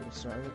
get started.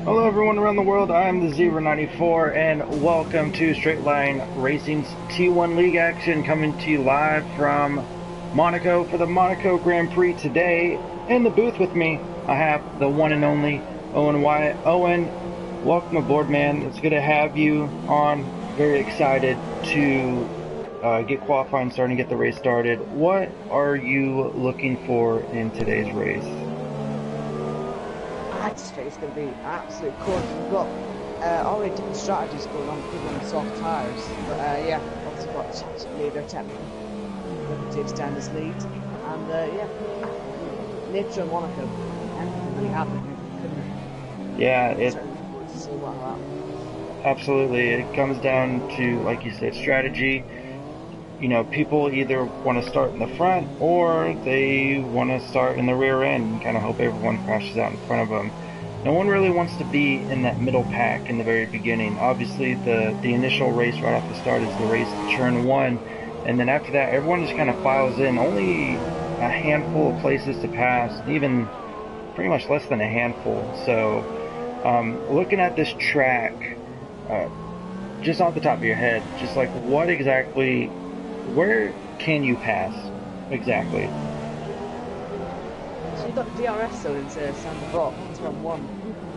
Hello everyone around the world, I am the Zebra94 and welcome to Straight Line Racing's T1 League action, coming to you live from Monaco for the Monaco Grand Prix. Today in the booth with me I have the one and only Owen Wyatt. Owen, welcome aboard, man. It's good to have you on. Very excited to get qualifying started and get the race started. What are you looking for in today's race? I just think it's going to be absolute course. We've got already different strategies going on, people on soft tyres. But yeah, obviously got the leader technically. Looking to extend his lead. And yeah, nature of Monaco. Anything really happened, couldn't it? Yeah, it so absolutely. It comes down to, like you said, strategy. You know, people either want to start in the front or they want to start in the rear end and kind of hope everyone crashes out in front of them. No one really wants to be in that middle pack in the very beginning. Obviously, the initial race right off the start is the race to turn one, and then after that, everyone just kind of files in. Only a handful of places to pass, even pretty much less than a handful. So, looking at this track, just off the top of your head, just like what exactly, where can you pass exactly? So you've got the DRS zone into Sandbrook, turn one.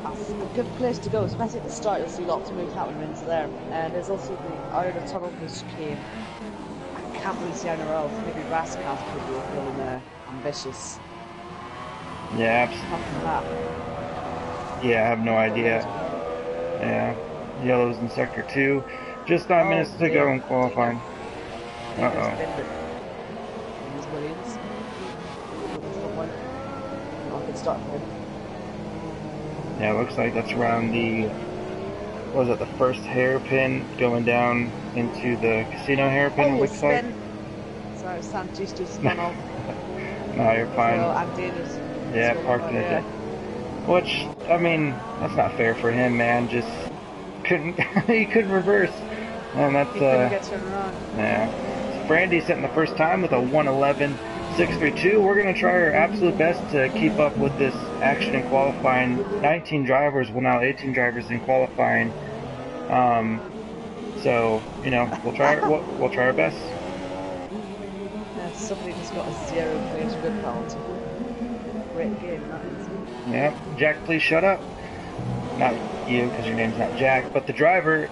That's a good place to go, especially at the start. You'll see lots of moves happening into there. And there's also the outer tunnel chicane. I can't really see anywhere else. Maybe Rascal's could be feeling ambitious. Yeah, absolutely. Yeah, I have no idea. Yeah, yellow's in sector 2. Just 9 minutes to go in qualifying. Yeah, it looks like that's around the, what was it, the first hairpin going down into the casino hairpin, it looks like. Sorry, Sam just spun off. No, you're fine. So I'm doing this. Yeah, parking it. Which, I mean, that's not fair for him, man. Just couldn't, he couldn't reverse. And that's, he couldn't get turned around. Yeah. So Brandy sitting the first time with a 1:11.632. We're going to try our absolute best to keep up with this action in qualifying. 19 drivers, well now 18 drivers in qualifying. So you know, we'll try our best. Somebody just got a 0 players good penalty. Great game, that is. Yeah, Jack, please shut up. Not you, because your name's not Jack, but the driver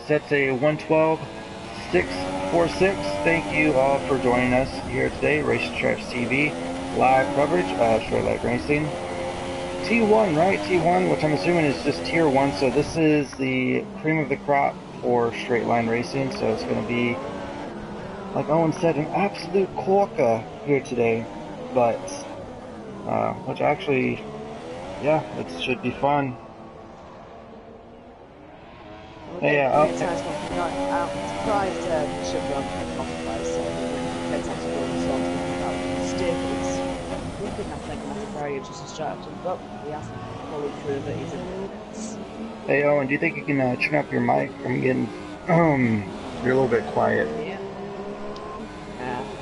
sets a 1:12.646. Thank you all for joining us here today. Racetracks TV live coverage of Straight Line Racing. T1, right? T1, which I'm assuming is just Tier 1. So this is the cream of the crop for Straight Line Racing. So it's going to be, like Owen said, an absolute corker here today. But, which actually, yeah, it should be fun. Yeah, I'm surprised should be on Spotify, so let's actually go and sort about staples. I think that's a very interesting strategy, but we have to follow through that he's in. Hey Owen, do you think you can turn up your mic? I'm getting, you're a little bit quiet. Yeah.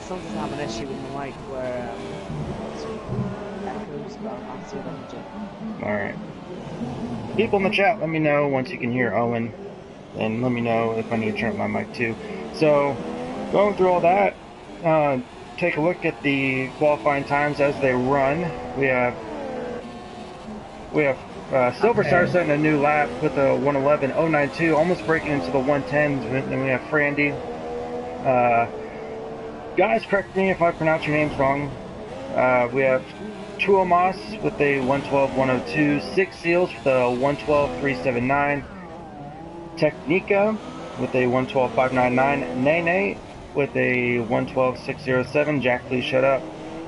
Sometimes I have an issue with the mic where echoes, but I'll see what I can do. Alright. People in the chat, let me know once you can hear Owen. And let me know if I need to turn up my mic too. So, going through all that, take a look at the qualifying times as they run. We have Silver Star setting a new lap with a 1:11.092, almost breaking into the 110s. Then we have Frandy. Guys, correct me if I pronounce your names wrong. We have Tuomas with a 1:12.102, Six Seals with a 1:12.379. Technica with a 1:12.599, Nene with a 1:12.607, Jack please shut up,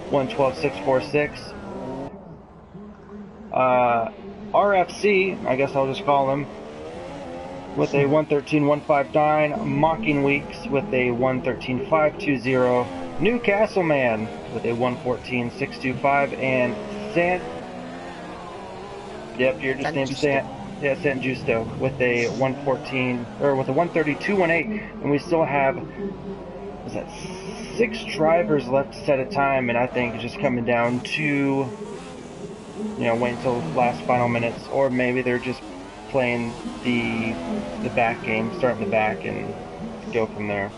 1:12.646, RFC, I guess I'll just call him, with a 1:13.159, Mocking Weeks with a 1:13.520, Newcastle Man with a 1:14.625, and your just named San Justo with a 1:32.18, and we still have, was that 6 drivers left to set a time, and I think it's just coming down to, wait until the last final minutes, or maybe they're just playing the back game, starting the back and go from there.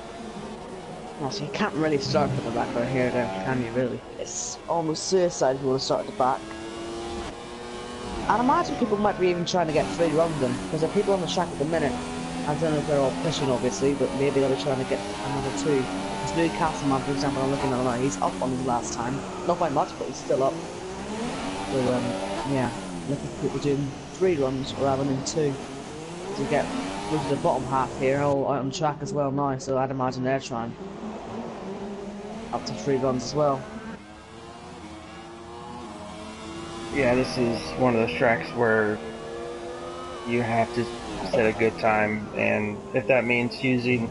Well, so you can't really start from the back right here, can you really? It's almost suicide if you want to start at the back. And I imagine people might be even trying to get 3 runs in, because there are people on the track at the minute. I don't know if they're all pushing, obviously, but maybe they'll be trying to get another 2. This Newcastle man, for example, I'm looking at now, he's up on his last time. Not by much, but he's still up. So, yeah, looking for people doing 3 runs rather than 2. To get into the bottom half here, all out on track as well now, so I'd imagine they're trying up to 3 runs as well. Yeah, this is one of those tracks where you have to set a good time, and if that means using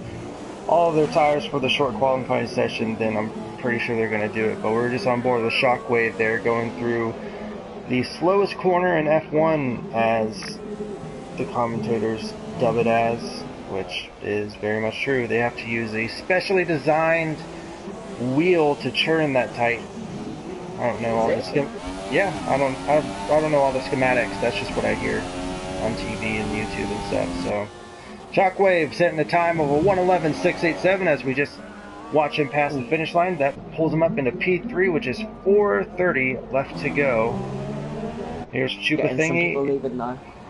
all of their tires for the short qualifying session, then I'm pretty sure they're going to do it. But we're just on board the Shockwave there, going through the slowest corner in F1, as the commentators dub it as, which is very much true. They have to use a specially designed wheel to churn that tight. I don't know all the I don't know all the schematics. That's just what I hear on TV and YouTube and stuff. So, Shockwave setting the time of a 1:11.687 as we just watch him pass the finish line. That pulls him up into P3, which is 4:30 left to go. Here's Chupa Thingy.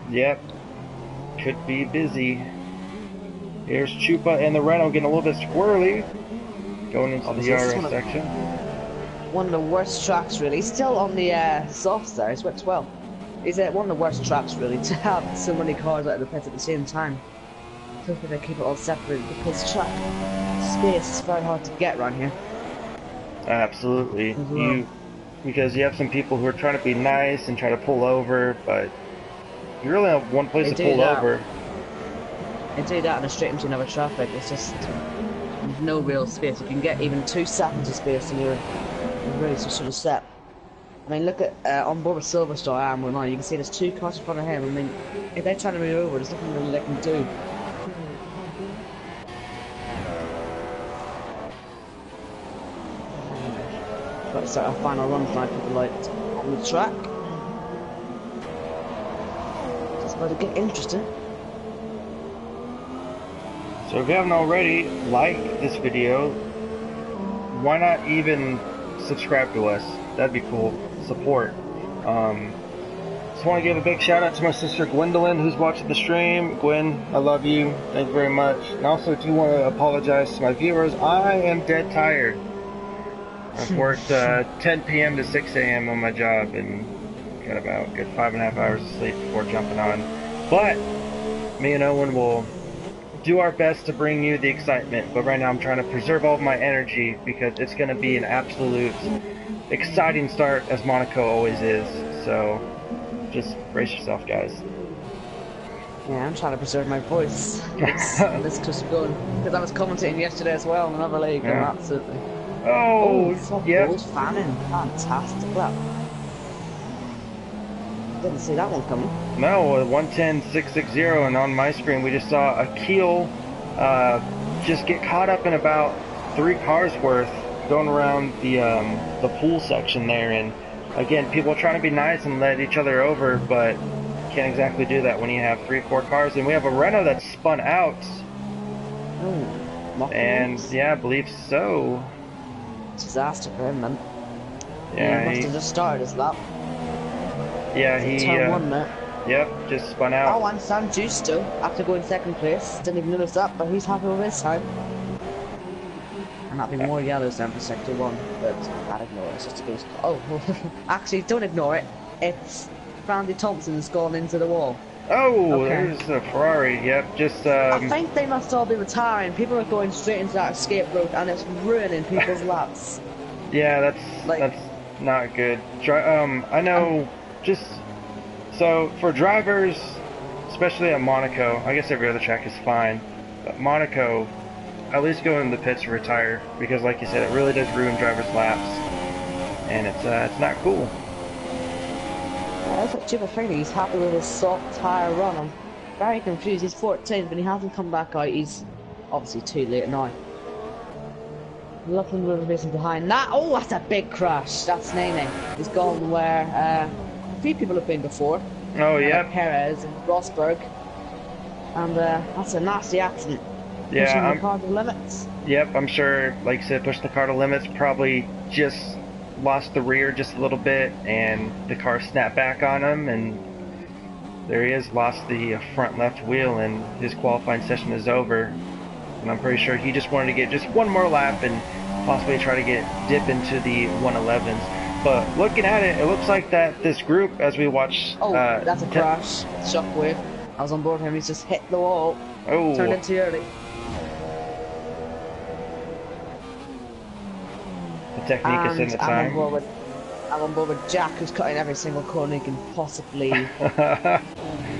Yep, could be busy. Here's Chupa and the Renault getting a little bit squirrely, going into the RS section. One of the worst tracks, really. He's still on the softs there. He's went 12. He's one of the worst tracks, really, to have so many cars out of the pit at the same time. Hopefully they keep it all separated, because track space is very hard to get around here. Absolutely. Because you have some people who are trying to be nice and try to pull over, but you really have one place to pull over. They do that in a straight into another traffic. It's just no real space. You can get even 2 seconds of space and you're really sort of set. I mean, look at on board with Silver Star Arm now. You can see there's 2 cars in front of him. I mean, if they're trying to move over, there's nothing really they can do. Let's start our final run tonight, people like on the track. But it get interesting. So if you haven't already, like this video. Why not even subscribe to us? That'd be cool. Support. Just want to give a big shout out to my sister Gwendolyn, who's watching the stream. Gwen, I love you. Thank you very much. And also do want to apologize to my viewers. I am dead tired. I've worked 10 p.m. to 6 a.m. on my job and got about good 5.5 hours of sleep before jumping on. But me and Owen will do our best to bring you the excitement. But right now I'm trying to preserve all of my energy because it's going to be an absolute exciting start, as Monaco always is. So just brace yourself, guys. Yeah, I'm trying to preserve my voice. This just going because I was commentating yesterday as well in another league. Yeah. And absolutely. Oh, yeah. yep. Fanning, fantastic lap. Didn't see that one coming. No, 110.660, and on my screen we just saw a Keel just get caught up in about 3 cars worth going around the pool section there. And again, people are trying to be nice and let each other over, but can't exactly do that when you have 3-4 cars. And we have a Renault that's spun out. And yeah, I believe so. Disaster for him, man. Yeah, he must have just started his lap. Yeah, he. Turn 1 there. Yep, just spun out. Oh, and Sam Justo, after going 2nd place, didn't even notice that, but he's happy with his time. And that'd be more yellows than for Sector 1, but I'd ignore it, it's just a boost. Oh, actually, don't ignore it. It's Randy Thompson's gone into the wall. Oh, okay. There's a Ferrari, yep, just I think they must all be retiring. People are going straight into that escape route, and it's ruining people's laps. Yeah, that's not good. I know, just, so, for drivers, especially at Monaco, I guess every other track is fine, but Monaco, at least go in the pits to retire, because like you said, it really does ruin drivers' laps, and it's not cool. Yeah, that's what Chipper Freddie, he's happy with his soft tyre run. I'm very confused. He's 14th, but he hasn't come back out. He's obviously too late now. Looking with racing behind that. Oh, that's a big crash. That's Nene. He's gone where a few people have been before. Oh, yeah. Perez and Rosberg. And that's a nasty accident. Yeah, pushing the car to limits. Yep, I'm sure, like I said, pushed the car to limits, probably just lost the rear just a little bit, and the car snapped back on him, and there he is, lost the front left wheel, and his qualifying session is over. And I'm pretty sure he just wanted to get just one more lap and possibly try to dip into the 111s. But looking at it, it looks like that this group, as we watch... Oh, that's a crash. Shockwave. I was on board him, he's just hit the wall. Oh. Turned in too early. The technique is in the time. I'm on board with Jack, who's cutting every single corner he can possibly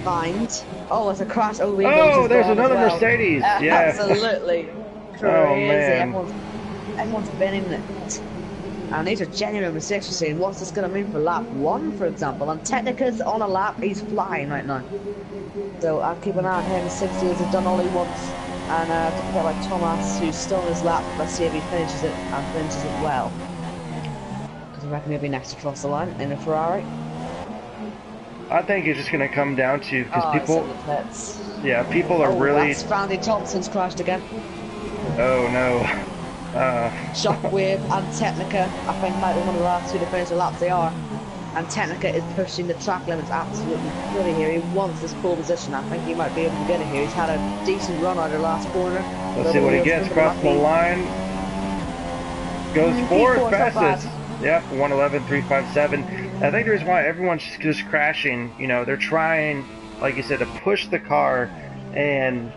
find. Oh, it's a crash. Oh, there's another Mercedes. Yeah. Absolutely. Crazy. Oh, man. Everyone's been in it. And these are genuine mistakes we're seeing. What's this going to mean for lap 1, for example? And Technica's on a lap. He's flying right now. So I'll keep an eye on him. 60 has done all he wants. And don't forget about Thomas, who's still on his lap. Let's see if he finishes it and finishes it well. Because I reckon he'll be next across the line in a Ferrari. I think it's just going to come down to, because people... Yeah, people are really... that's Randy Thompson's crashed again. Oh, no. Shockwave and Technica, I think, might be one of the last 2 to finish the laps they are. And Technica is pushing the track limits absolutely fully here. He wants this pole position. I think he might be able to get it here. He's had a decent run out of the last corner. Let's see what he gets. Crossing the line. Goes forward fastest. Yep, 111.357. I think the reason why everyone's just crashing, you know, they're trying, like you said, to push the car, and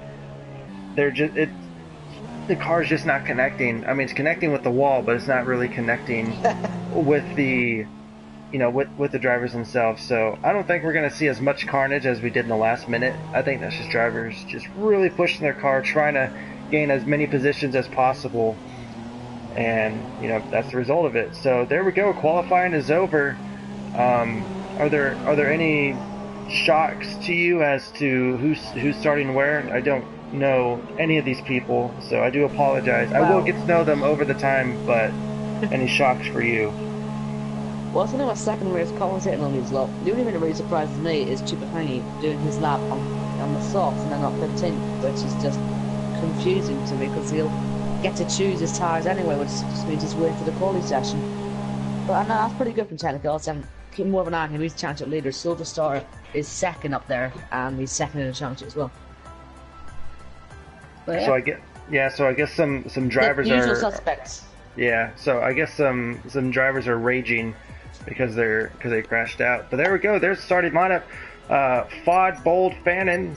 they're just... the car's just not connecting. I mean, it's connecting with the wall, but it's not really connecting with the... you know, with the drivers themselves. So I don't think we're going to see as much carnage as we did in the last minute. I think that's just drivers just really pushing their car, trying to gain as many positions as possible, and you know, that's the result of it. So there we go, qualifying is over. Are there any shocks to you as to who's starting where? I don't know any of these people, so I do apologize. I will get to know them over the time, but any shocks for you? Well, I think my second race commentating on these lot. The only thing that really surprises me is Chupacani doing his lap on the softs and then not 15, which is just confusing to me because he'll get to choose his tyres anyway, which just means he's waiting for the quality session. But I know that's pretty good from Technical. Also, keep more of an eye on him. He's championship leader. Silver Star is second up there, and he's second in the championship as well. But, yeah. So I guess some drivers the usual are suspects. Yeah, so I guess some drivers are raging because they crashed out. But there we go. There's the starting lineup. Fod, Bold, Fannin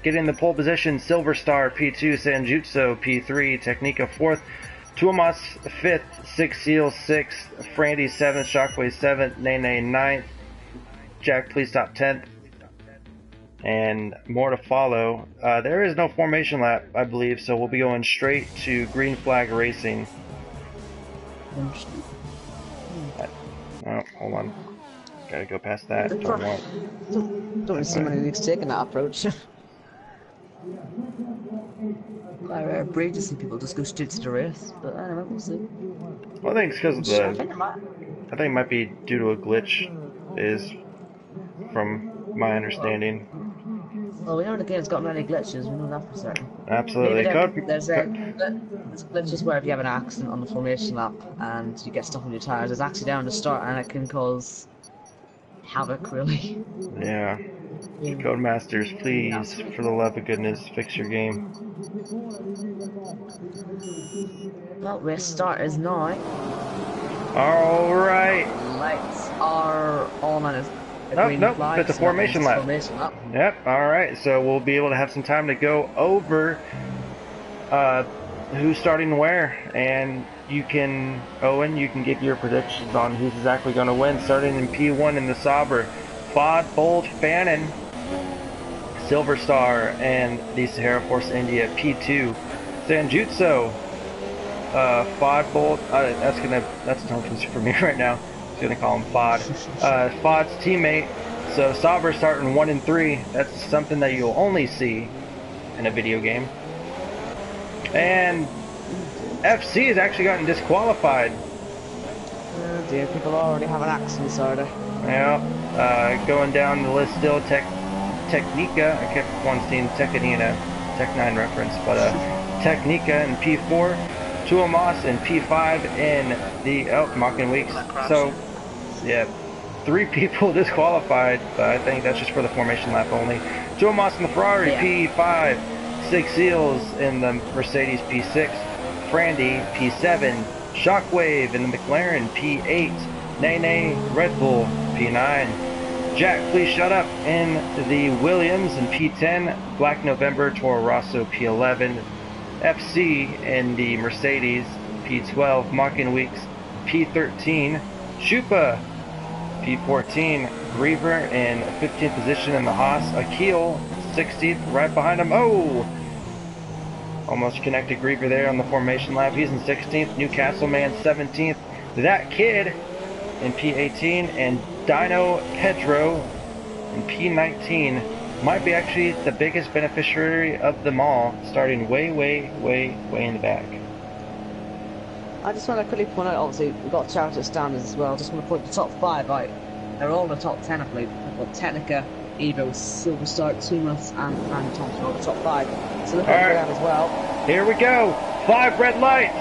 getting the pole position. Silver Star P2, Sanjutsu P3, Technica 4th, Tuomas 5th, Six Seal 6th, Frandy 7th, Shockwave 7th, Nene 9th, Jack Please Stop 10th, and more to follow. There is no formation lap, I believe, so we'll be going straight to green flag racing. Oh, hold on. Gotta go past that. Don't really see many leagues taking that approach. I brave to see people just go straight to the race, but anyway, we'll see. Well, I think it's because of the. I think it might be due to a glitch, is from my understanding. Well, we know the game's got many glitches, we know that for certain. Absolutely. There's glitches where if you have an accident on the formation lap and you get stuck on your tyres, it's actually down to start and it can cause havoc, really. Yeah. Codemasters, please, for the love of goodness, fix your game. Well, race start is now. Alright. Lights are on and Nope, it's a formation lap. Yep, alright, so we'll be able to have some time to go over who's starting where, and you can, Owen, you can give your predictions on who's exactly going to win, starting in P1 in the Sauber. Fod, Bold, Fannin, Silver Star, and the Sahara Force India P2. Sanjutsu, Fod, Bold, that's a tongue twister for me right now. I'm gonna call him Fod. Fod's teammate. So Sauber starting 1 and 3. That's something that you'll only see in a video game. And FC has actually gotten disqualified. Oh dear, people already have an accident, sorta. Yeah. Going down the list still, Technica. I kept one seeing Technina, Tech 9 reference, but Technica in P4. Tuomas in P5 in the Mocking Weeks. So, yeah, 3 people disqualified, but I think that's just for the formation lap only. Tuomas in the Ferrari, P5. Six Seals in the Mercedes, P6. Frandy, P7. Shockwave in the McLaren, P8. Nene, Red Bull, P9. Jack, please shut up in the Williams in P10. Black November, Toro Rosso, P11. FC in the Mercedes, P12, Mocking Weeks, P13, Schupa, P14, Griever in 15th position in the Haas, Akil, 16th, right behind him, oh! Almost connected Griever there on the formation lap, he's in 16th, Newcastle Man 17th, That Kid in P18, and Dino Pedro in P19. Might be actually the biggest beneficiary of them all, starting way in the back. I just want to quickly point out, obviously, we've got charity standards as well. I just want to point the top 5 out. They're all in the top 10, I believe. We've got Technica, Evo, Silver Star, Tumas, and Thompson are the top 5. So look at them as well. Here we go. 5 red lights.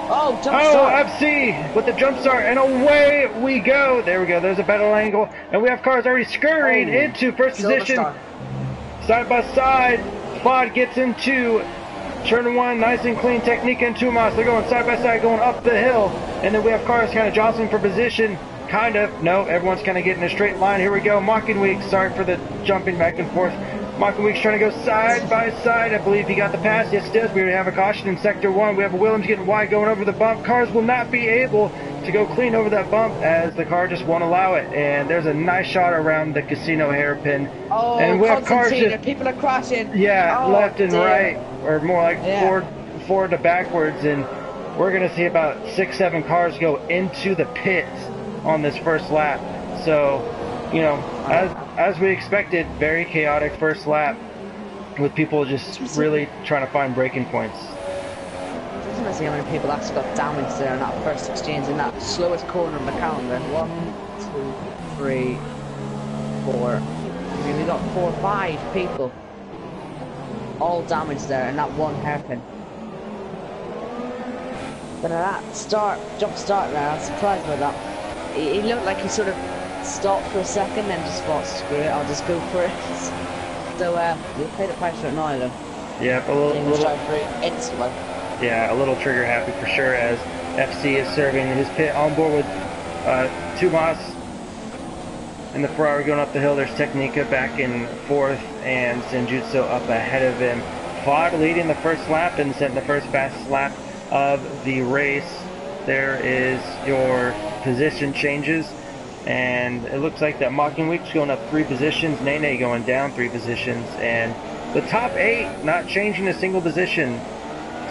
Oh, jump start. FC with the jump start, and away we go. There we go. There's a better angle, and we have cars already scurrying into first position. Side by side, Fod gets into turn 1, nice and clean. Technica and Tumas, they're going side by side, going up the hill. And then we have cars kind of jostling for position. Kind of. No, everyone's kind of getting a straight line. Here we go. Mocking Week, sorry for the jumping back and forth. Mocking Week's trying to go side by side. I believe he got the pass. Yes, it does. We have a caution in Sector 1. We have a Williams getting wide going over the bump. Cars will not be able to go clean over that bump as the car just won't allow it. And there's a nice shot around the casino hairpin. Oh, and we have cars just, people are crashing. Yeah, left and right, or more like forward to backwards. And we're going to see about 6-7 cars go into the pits on this first lap. So, you know, as we expected, very chaotic first lap with people just really trying to find braking points. I was going to see how many people actually got damaged there in that first exchange in that slowest corner of the calendar. 1, 2, 3, 4. I mean, we got 4 or 5 people all damaged there in that one hairpin. But at that jump start there, I was surprised by that. He looked like he sort of stopped for a second and just thought, screw it, I'll just go for it. So, we'll pay the price for it now, though. Yep, a little drive through instantly. Yeah, a little trigger happy for sure, as FC is serving his pit on board with Tomas in the Ferrari going up the hill. There's Technica back in 4th, and Senjutsu up ahead of him. Vod leading the first lap and setting the first fastest lap of the race. There is your position changes, and it looks like that Mocking Week's going up 3 positions, Nene going down 3 positions, and the top 8 not changing a single position.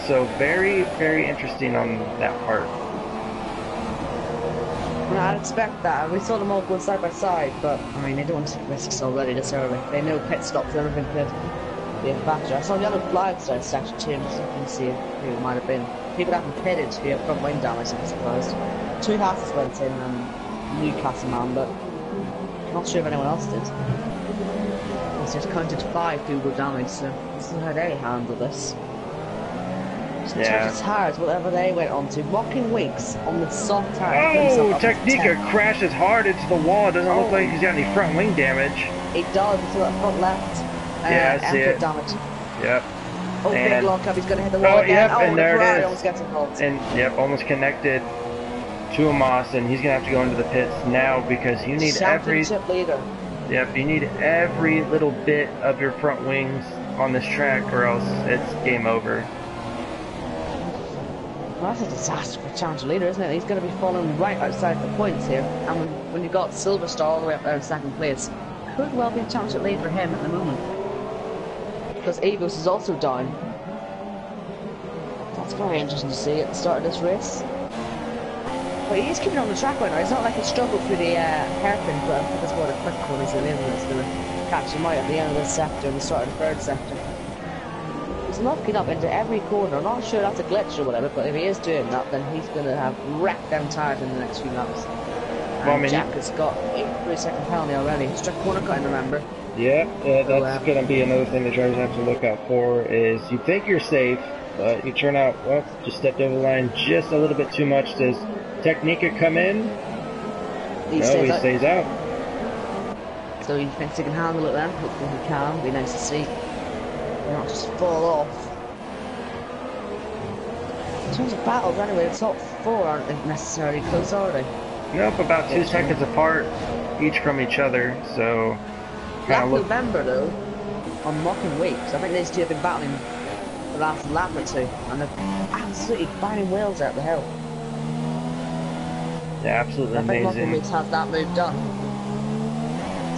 So very, very interesting on that part. Well, I'd expect that. We saw them all go side by side, but I mean, they don't want to take risks already this early. They know pit stops and everything could be a factor. I saw the other flags there section too, so you can see who it might have been. People haven't pitted to get front wing damage, I'm surprised. 2 Hasses went in and Newcastle man, but not sure if anyone else did. It's just counted 5 Google damage, so this is how they handle this. Yeah. It's hard, whatever they went on to. Mocking Weeks on the soft tires. Oh, Technica crashes hard into the wall. It doesn't look like he's got any front wing damage. It does, it's that front left. Yeah, I see it. Damage. Yep. Oh, big lock up, he's going to hit the wall again. Yep, oh, and there it is. Almost gets involved. And, yep, almost connected to Amos, and he's going to have to go into the pits now because you need Championship leader. Yep, you need every little bit of your front wings on this track or else it's game over. Well, that's a disaster for Challenger leader, isn't it? He's going to be falling right outside the points here. And when you've got Silver Star all the way up there in 2nd place, could well be a Challenger lead for him at the moment. Because Avos is also down. That's very interesting to see at the start of this race. But he is keeping on the track right now. It's not like he struggled through the hairpin, but I think it's more the quick corners in that's going to catch him out at the end of this sector and the start of the 3rd sector. He's locking up into every corner. I'm not sure that's a glitch or whatever, but if he is doing that, then he's going to have wrecked them tires in the next few laps. And well, I mean, Jack has got a 3-second penalty already. Strict corner cutting, remember? Yeah, that's going to be another thing the drivers have to look out for. Is you think you're safe, but you turn out, well, just stepped over the line just a little bit too much. Does Technica come in? He stays out. So he thinks he can handle it then. Hopefully he can. Be nice to see. Not just fall off. In terms of battles, anyway, the top 4 aren't necessarily close, are they? Nope, about 2 seconds apart, each from each other. So, Black November though, on Mocking Weeks, I think these two have been battling the last lap or 2, and they're absolutely banging wheels out the hill. Yeah, absolutely amazing. I think Mocking Weeks has that move done.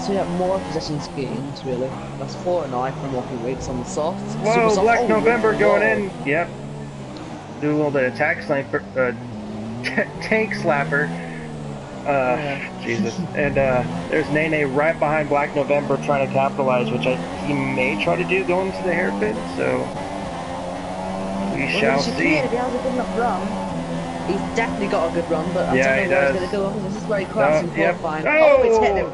So you have more positions gained, really. That's 4 now from Mocking Weeks on the soft. Whoa, Black November going in. Yep. Do a little bit of tank slapper. Jesus. And there's Nene right behind Black November trying to capitalize, which he may try to do going to the hairpin. So we shall see. If he has a good enough run, he's definitely got a good run, but I don't know where he's going to go. This is where he crashed in qualifying. Oh, it's hit him.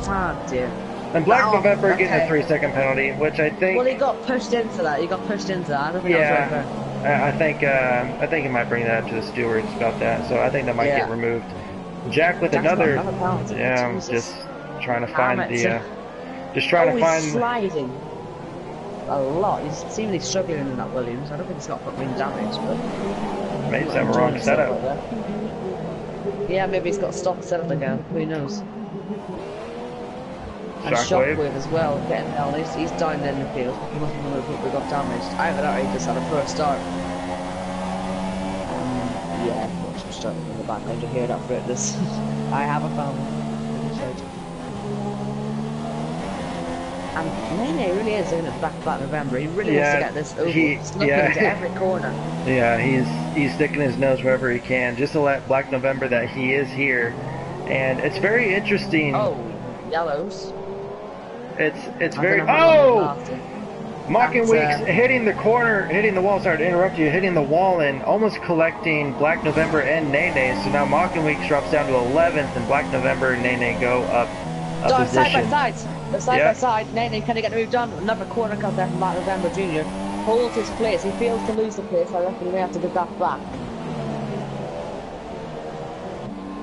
Ah, dear. And Black November getting a 3-second penalty, which I think. Well, he got pushed into that. I don't think that was right there. I think he might bring that up to the stewards about that. So I think that might get removed. Jack with another penalty. Yeah, just trying to find just trying to find. He's sliding a lot. He's seemingly struggling in that Williams. I don't think he's got foot wing damage, but maybe it's that wrong setup. Yeah, maybe he's got stock setup again. Who knows? And Shockwave as well, getting penalties. He's down in the field. He must have known people got damaged. Either that or he just had a poor start. Yeah, watch him starting in the background to hear that for it. This I have a family. And Nene really is in it back November. He really wants to get this over. He's looking into every corner. Yeah, he's sticking his nose wherever he can, just to let Black November that he is here. And it's very interesting. Oh, yellows. It's very Mocking And Weeks hitting the corner, hitting the wall, sorry to interrupt you, hitting the wall and almost collecting Black November and Nene. So now Mocking Weeks drops down to 11th and Black November and Nene go up a so position. side by side. They're side by side. Nene kind of get moved on. Another corner cut there from Black November Jr. Holds his place. He fails to lose the place. I reckon we have to get that back.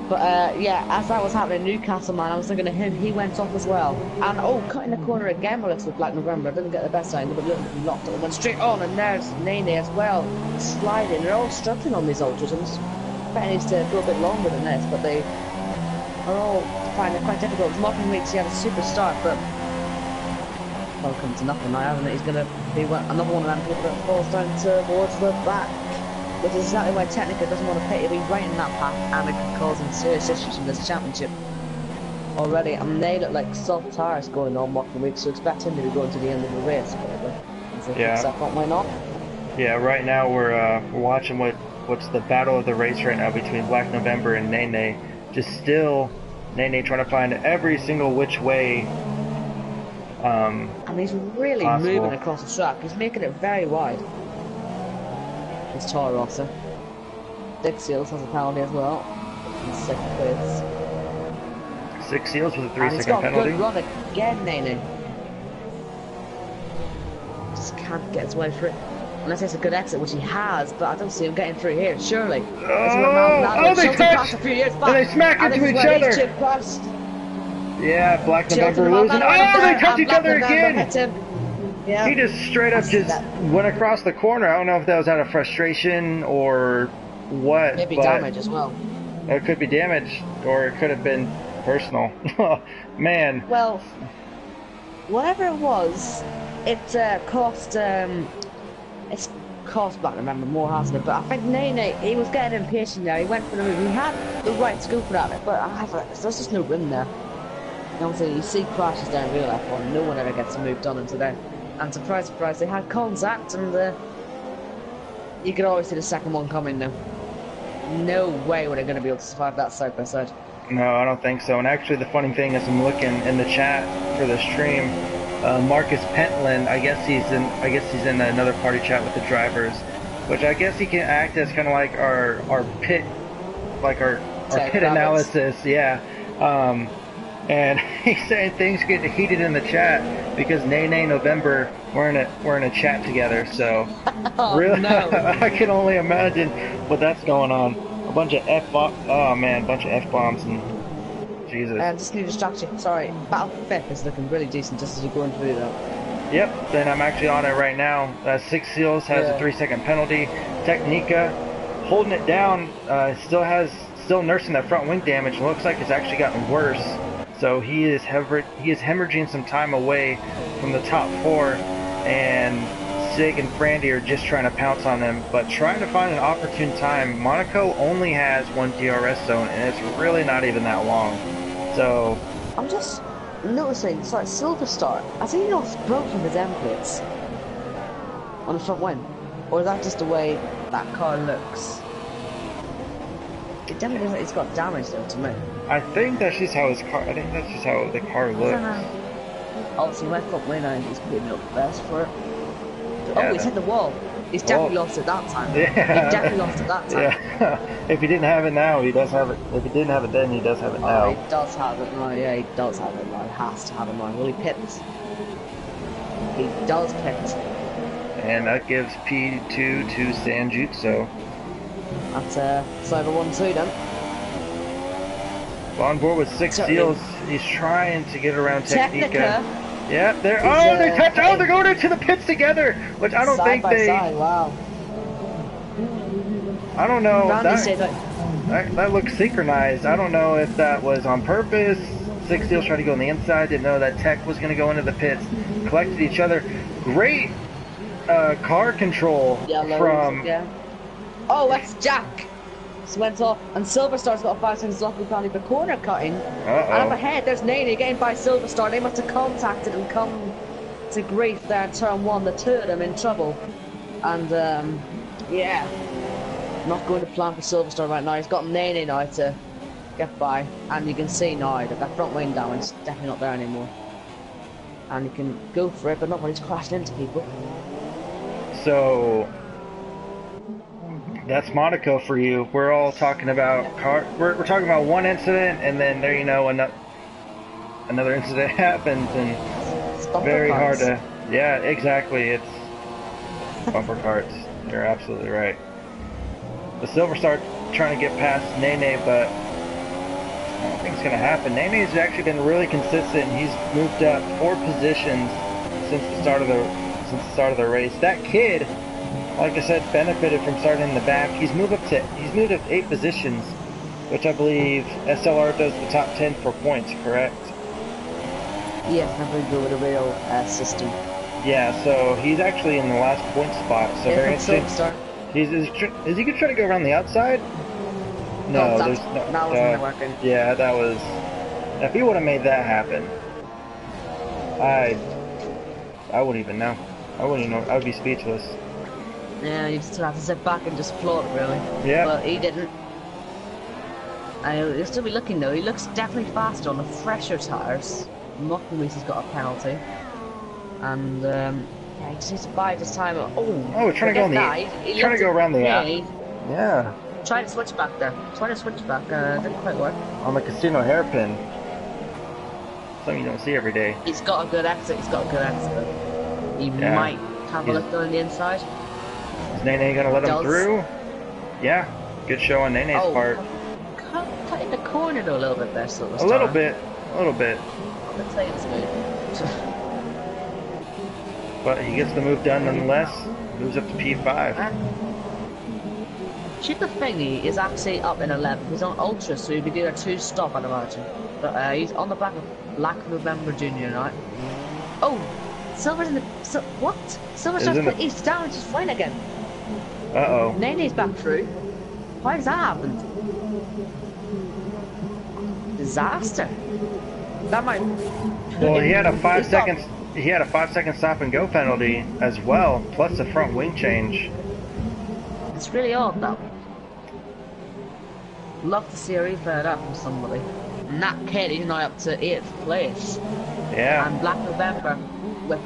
But yeah, as that was happening, Newcastle man, I was thinking of him. He went off as well. And oh, cutting the corner again. Well, it's with Black November. Didn't get the best angle, but look, he locked it and went straight on. And there's Nene as well, sliding. They're all struggling on these ultras. And bet needs to go a bit longer than this, but they are all finding it quite difficult. Mocking Weeks, he had a super start, but welcome to nothing now, hasn't it? He's going to be another one of them people that falls down towards the back. Which is exactly why Technica doesn't want to pay to be right in that path, and it can cause him serious issues in this championship already. And they look like soft tires going on Mocking Weeks, so expect him to be going to the end of the race, probably. Yeah. Why not? Yeah, right now we're watching what's the battle of the race right now between Black November and Nene. Just still Nene trying to find every single which way. And he's really possible. moving across the track. He's making it very wide. It's Toro Rosso. Dick Seals has a penalty as well. In 6th place. 6 Seals with a 3-second And he's got penalty. a good run again, Nene. Just can't get his way through. Unless it's a good exit, which he has, but I don't see him getting through here, surely. Oh, they touched! A few years back. And they smack into each other! Yeah, Black November losing. Oh, they touch each other again! Yeah. He just straight up went across the corner. I don't know if that was out of frustration or what. Maybe damage as well. It could be damage, or it could have been personal. Man. Well, whatever it was, it cost it's cost Black November more, hasn't it? But I think Nene, he was getting impatient there. He went for the move. He had the right to go for that, but there's just no room there. Obviously, you see crashes there in real F1. No one ever gets a move done into there. And surprise, surprise, they had contact, and you could always see the second one coming now. No way were they going to be able to survive that side by side. No, I don't think so. And actually, the funny thing is, I'm looking in the chat for the stream. Marcus Pentland, I guess he's in another party chat with the drivers, which I guess he can act as kind of like our pit, like our pit analysis, yeah. And he's saying things get heated in the chat because Nene November we're in a chat together. So really, no. I can only imagine what that's going on. A bunch of F-bombs. Oh man, a bunch of F-bombs and Jesus. Just need to distract you. Sorry, Battle 5th is looking really decent just as you're going through that. Yep. Then I'm actually on it right now. 6 Seals has a 3-second penalty. Technica holding it down. Still nursing that front wing damage. It looks like it's actually gotten worse. So he is hemorrhaging some time away from the top 4, and Sig and Frandy are just trying to pounce on them, but trying to find an opportune time. Monaco only has 1 DRS zone, and it's really not even that long. So I'm just noticing, sorry, Silver Star, has he not broken his end plates on the front wing? Or is that just the way that car looks? It definitely looks like it's got damage though to me. I think that's just how his car. I think that's just how the car looks. Obviously, my front wing now he's putting up the best for it. Yeah, oh, he's hit the wall. He's definitely lost it that time. Yeah. He definitely lost it that time. Yeah. If he didn't have it now, he does have it. If he didn't have it then, he does have it now. Oh, he does have it now. Yeah, he does have it now. He has to have it now. Well, he pits. He does pit. And that gives P2 to Sanjutsu. That's Cyber 1-2 then. On board with 6 Seals. He's trying to get around Technica. Yep, they're they touch. Oh, they're going into the pits together, which I don't think they. Side, wow. I don't know. That that looks synchronized. I don't know if that was on purpose. 6 Seals trying to go on the inside. Didn't know that Tech was going to go into the pits. Collected each other. Great car control from. Yeah. Oh, that's Jack. Just went off, and Silver Star's got a 5 seconds left. Probably the corner cutting. And up ahead, there's Nene getting by Silver Star. They must have contacted and come to grief there in turn 1. The two of them in trouble. And yeah, not going to plan for Silver Star right now. He's got Nene now to get by, and you can see now that that front wing damage is definitely not there anymore. and you can go for it, but not when it's crashing into people. So that's Monaco for you. We're all talking about we're talking about one incident, and then there, you know, another incident happens, and It's bumper very hard cars. to. Yeah, exactly. It's bumper carts. You're absolutely right. The Silver Star trying to get past Nene, but I don't think it's going to happen. Nene's actually been really consistent. He's moved up 4 positions since the start of the race. That kid, like I said, benefited from starting in the back. He's moved up 8 positions, which I believe SLR does the top 10 for points. Correct? Yes, I believe go with a real system. Yeah. So he's actually in the last point spot. So very interesting. Silver Star. Is he going to try to go around the outside? No, that wasn't working. Yeah, that was. If he would have made that happen, I wouldn't even know. I wouldn't even know. I would be speechless. Yeah, you just have to sit back and just float, really. Yeah. But he didn't. He'll still be looking though. He looks definitely faster on the fresher tires. Mockenreese has got a penalty, and yeah, he just needs to bide his time. Oh, trying to go on trying to go around the yeah. Trying to switch back there. Didn't quite work. On the casino hairpin. Something you don't see every day. He's got a good exit. He might have a look on the inside. Is Nene gonna let him through? Yeah. Good show on Nene's part. Cut in the corner though a little bit there, Silver Star. A little bit. Let's say it's smooth. But he gets the move done nonetheless. Moves up to P5. Chipper Thingy is actually up in 11th. He's on Ultra, so he'll be doing a 2-stop, I'd imagine. But he's on the back of Black November Junior now. Oh! Silver's in the... what? Silver's he's down, he's just fine again. Uh-oh. Nene's back through. Why does that happen? Disaster. That might... Well, he had a 5 seconds... He had a 5-second stop and go penalty as well, plus a front wing change. It's really odd though. Love to see a replay of that from somebody. And that kid is now up to 8th place. Yeah. And Black November with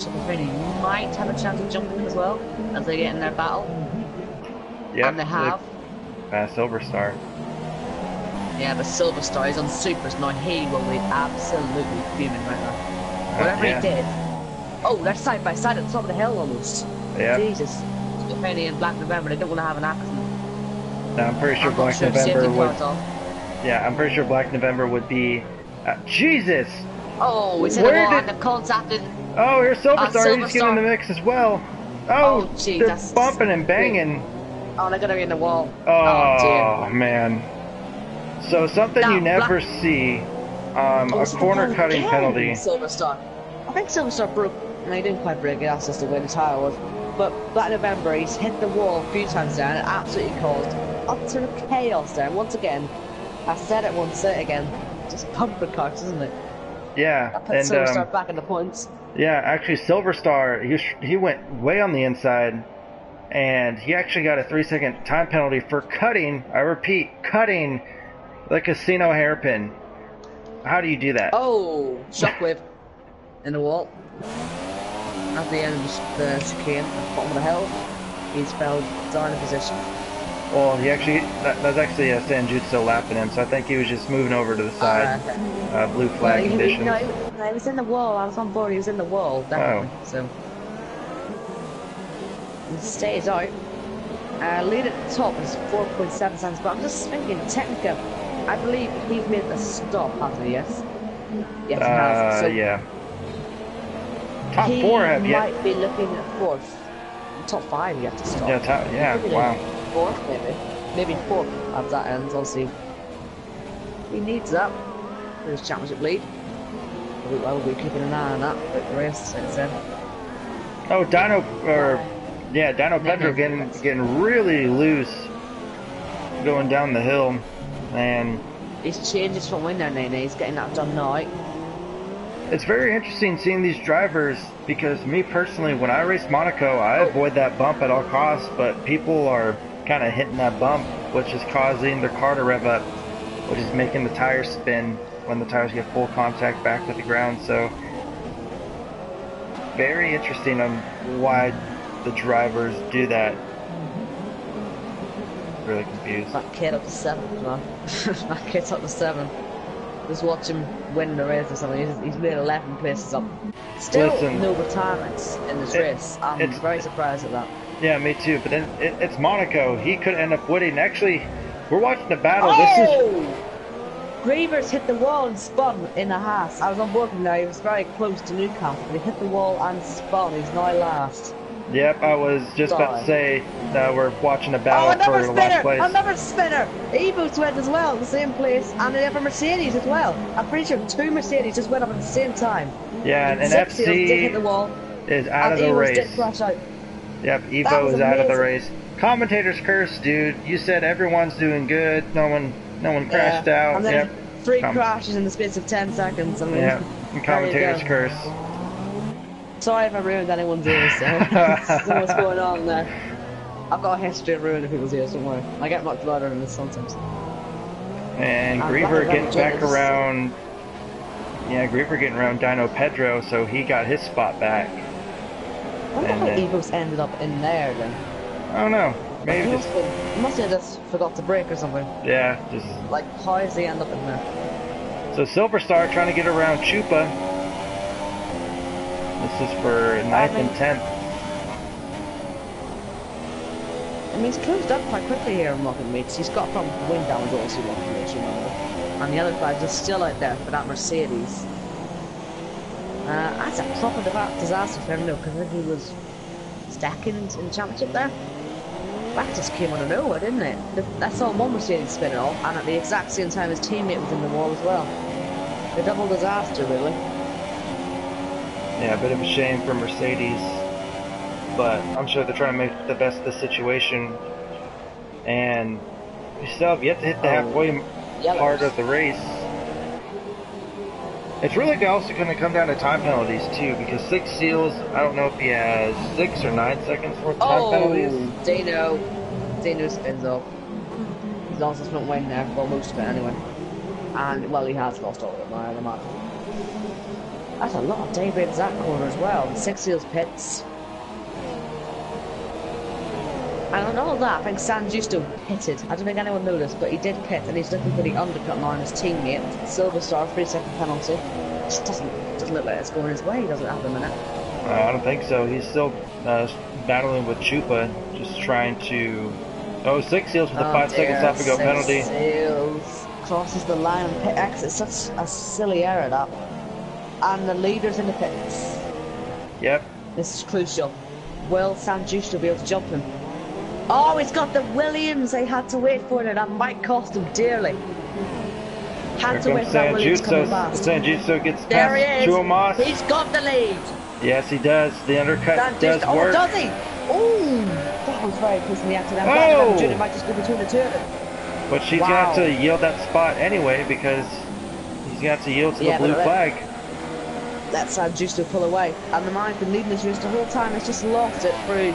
Chipper Finney might have a chance of jumping as well as they get in their battle. Yeah. And they have. Silver Star. Yeah, but Silver Star is on Supers now. He will be absolutely fuming right now. Whatever he did. Oh, they're side by side at the top of the hill almost. Yeah. Jesus. Penny and Black November, they don't want to have an accident. No, I'm pretty sure Black November would. Yeah, I'm pretty sure Black November would be. Jesus! Oh, it's in the wall and the contacted. Oh, here's Silver Star. He's getting in the mix as well. Oh, gee, they're bumping and banging. Oh, they're gonna be in the wall. Oh man. So something you never see. A corner cutting penalty. Silver Star. I think Silver Star broke. No, he didn't quite break it. That's just the way the tire was. But Black November, he's hit the wall a few times down and absolutely caused utter chaos there. And once again, I said it once, say it again. Just bumper cars, isn't it? Yeah. That puts Silver Star back in the points. Yeah, actually, Silver Star, he went way on the inside, and he actually got a 3-second time penalty for cutting. I repeat, cutting the casino hairpin. How do you do that? Oh, shockwave in the wall. At the end of the chicane, at the bottom of the hill, he's fell down in position. Well, he actually, that's actually Sanjutsu lapping him, so I think he was just moving over to the side. Blue flag conditions. No, he was in the wall. I was on board. He was in the wall, definitely. So he stays out. Lead at the top is 4.7 seconds, but I'm just thinking, technically, I believe he's made a stop, hasn't he? Yes. Yes, he has. So yeah. Top 4 have yet. He might be looking at 4th. Top 5 yet to stop. Yeah, wow. 4th, maybe 4th at that end. Obviously, he needs that for his championship lead. We'll be keeping an eye on that with the race since then. Oh, Dino Pedro getting really loose going down the hill, and he's changed his front wing there, Nene. He's getting that done now. It's very interesting seeing these drivers because me personally, when I race Monaco, I avoid that bump at all costs, but people are kind of hitting that bump, which is causing their car to rev up, which is making the tires spin when the tires get full contact back with the ground. So very interesting on why the drivers do that. Really confused. That kid up to 7th, man. That kid's up to 7th. Just watch him win the race or something. He's made 11 places up. Still Listen, no retirements in this race. I'm very surprised at that. Yeah, me too. But then it's Monaco. He could end up winning. Actually, we're watching the battle. Oh! This is. Grievers hit the wall and spun in a Haas. I was on board with him now. He was very close to Newcastle, but he hit the wall and spun. He's now last. Yep, I was just about to say that we're watching a battle for last place. Another spinner! Evo's went as well, the same place, and they have a Mercedes as well. I'm pretty sure 2 Mercedes just went up at the same time. Yeah, and FC FC did hit the wall, is out of the Evo's race. Did crash out. Yep, Evo is out of the race. Commentator's curse, dude. You said everyone's doing good. No one crashed out. And then yep. 3 crashes in the space of 10 seconds. I mean, yeah, and commentator's curse. Sorry if I ruined anyone's ears, so I don't know what's going on there. I've got a history of ruining people's ears, don't worry. I get much louder than this sometimes. And Griever getting back around. Yeah, Griever getting around Dino Pedro, so he got his spot back. I wonder how Evo's ended up in there then. I don't know. Maybe he must have just forgot to brake or something. Yeah, just. Like, how does he end up in there? So Silver Star trying to get around Chupa. This is for 9th and 10th. I mean, he's closed up quite quickly here in Rocket Meets. He's got from wind down also Rocket Meets, remember. And the other guys are still out there for that Mercedes. That's a proper disaster for him, though, because I think he was second in the championship there. That just came out of nowhere, didn't it? I saw one Mercedes spin off, and at the exact same time his teammate was in the wall as well. A double disaster, really. Yeah, a bit of a shame for Mercedes, but I'm sure they're trying to make the best of the situation. And we still have yet to hit the halfway part of the race. It's really also going to come down to time penalties too, because Six Seals, I don't know if he has 6 or 9 seconds worth of time penalties. Dino spins off. He's lost his front wing there, well, most of it anyway. And, well, he has lost all of it now, I imagine. That's a lot of daybreaks that corner as well. Six Seals pits. And on all that, I think San Justo pitted. I don't think anyone noticed, but he did pit, and he's looking for the undercut now on his teammate. Silver Star, 3-second penalty. Just doesn't look like it's going his way, does it, at the minute? I don't think so. He's still battling with Chupa, just trying to... Oh, Six Seals with the 5 seconds off to go penalty. Six Seals crosses the line on pit exit. Such a silly error, that. And the leader's in the pits. Yep. This is crucial. Will San Justo be able to jump him? Oh, he's got the Williams. They had to wait for it. That might cost him dearly. Had to wait for that Williams coming fast. San Justo gets past Chuamas. He's got the lead. Yes, he does. The undercut does work. Does he? Oh, that was very close in the accident. Junior might just go between the two of them. But she's going to have to yield that spot anyway, because he's going to have to yield to the blue flag. Let San Justo pull away. And the man's been leading this race the whole time. It's just lost it through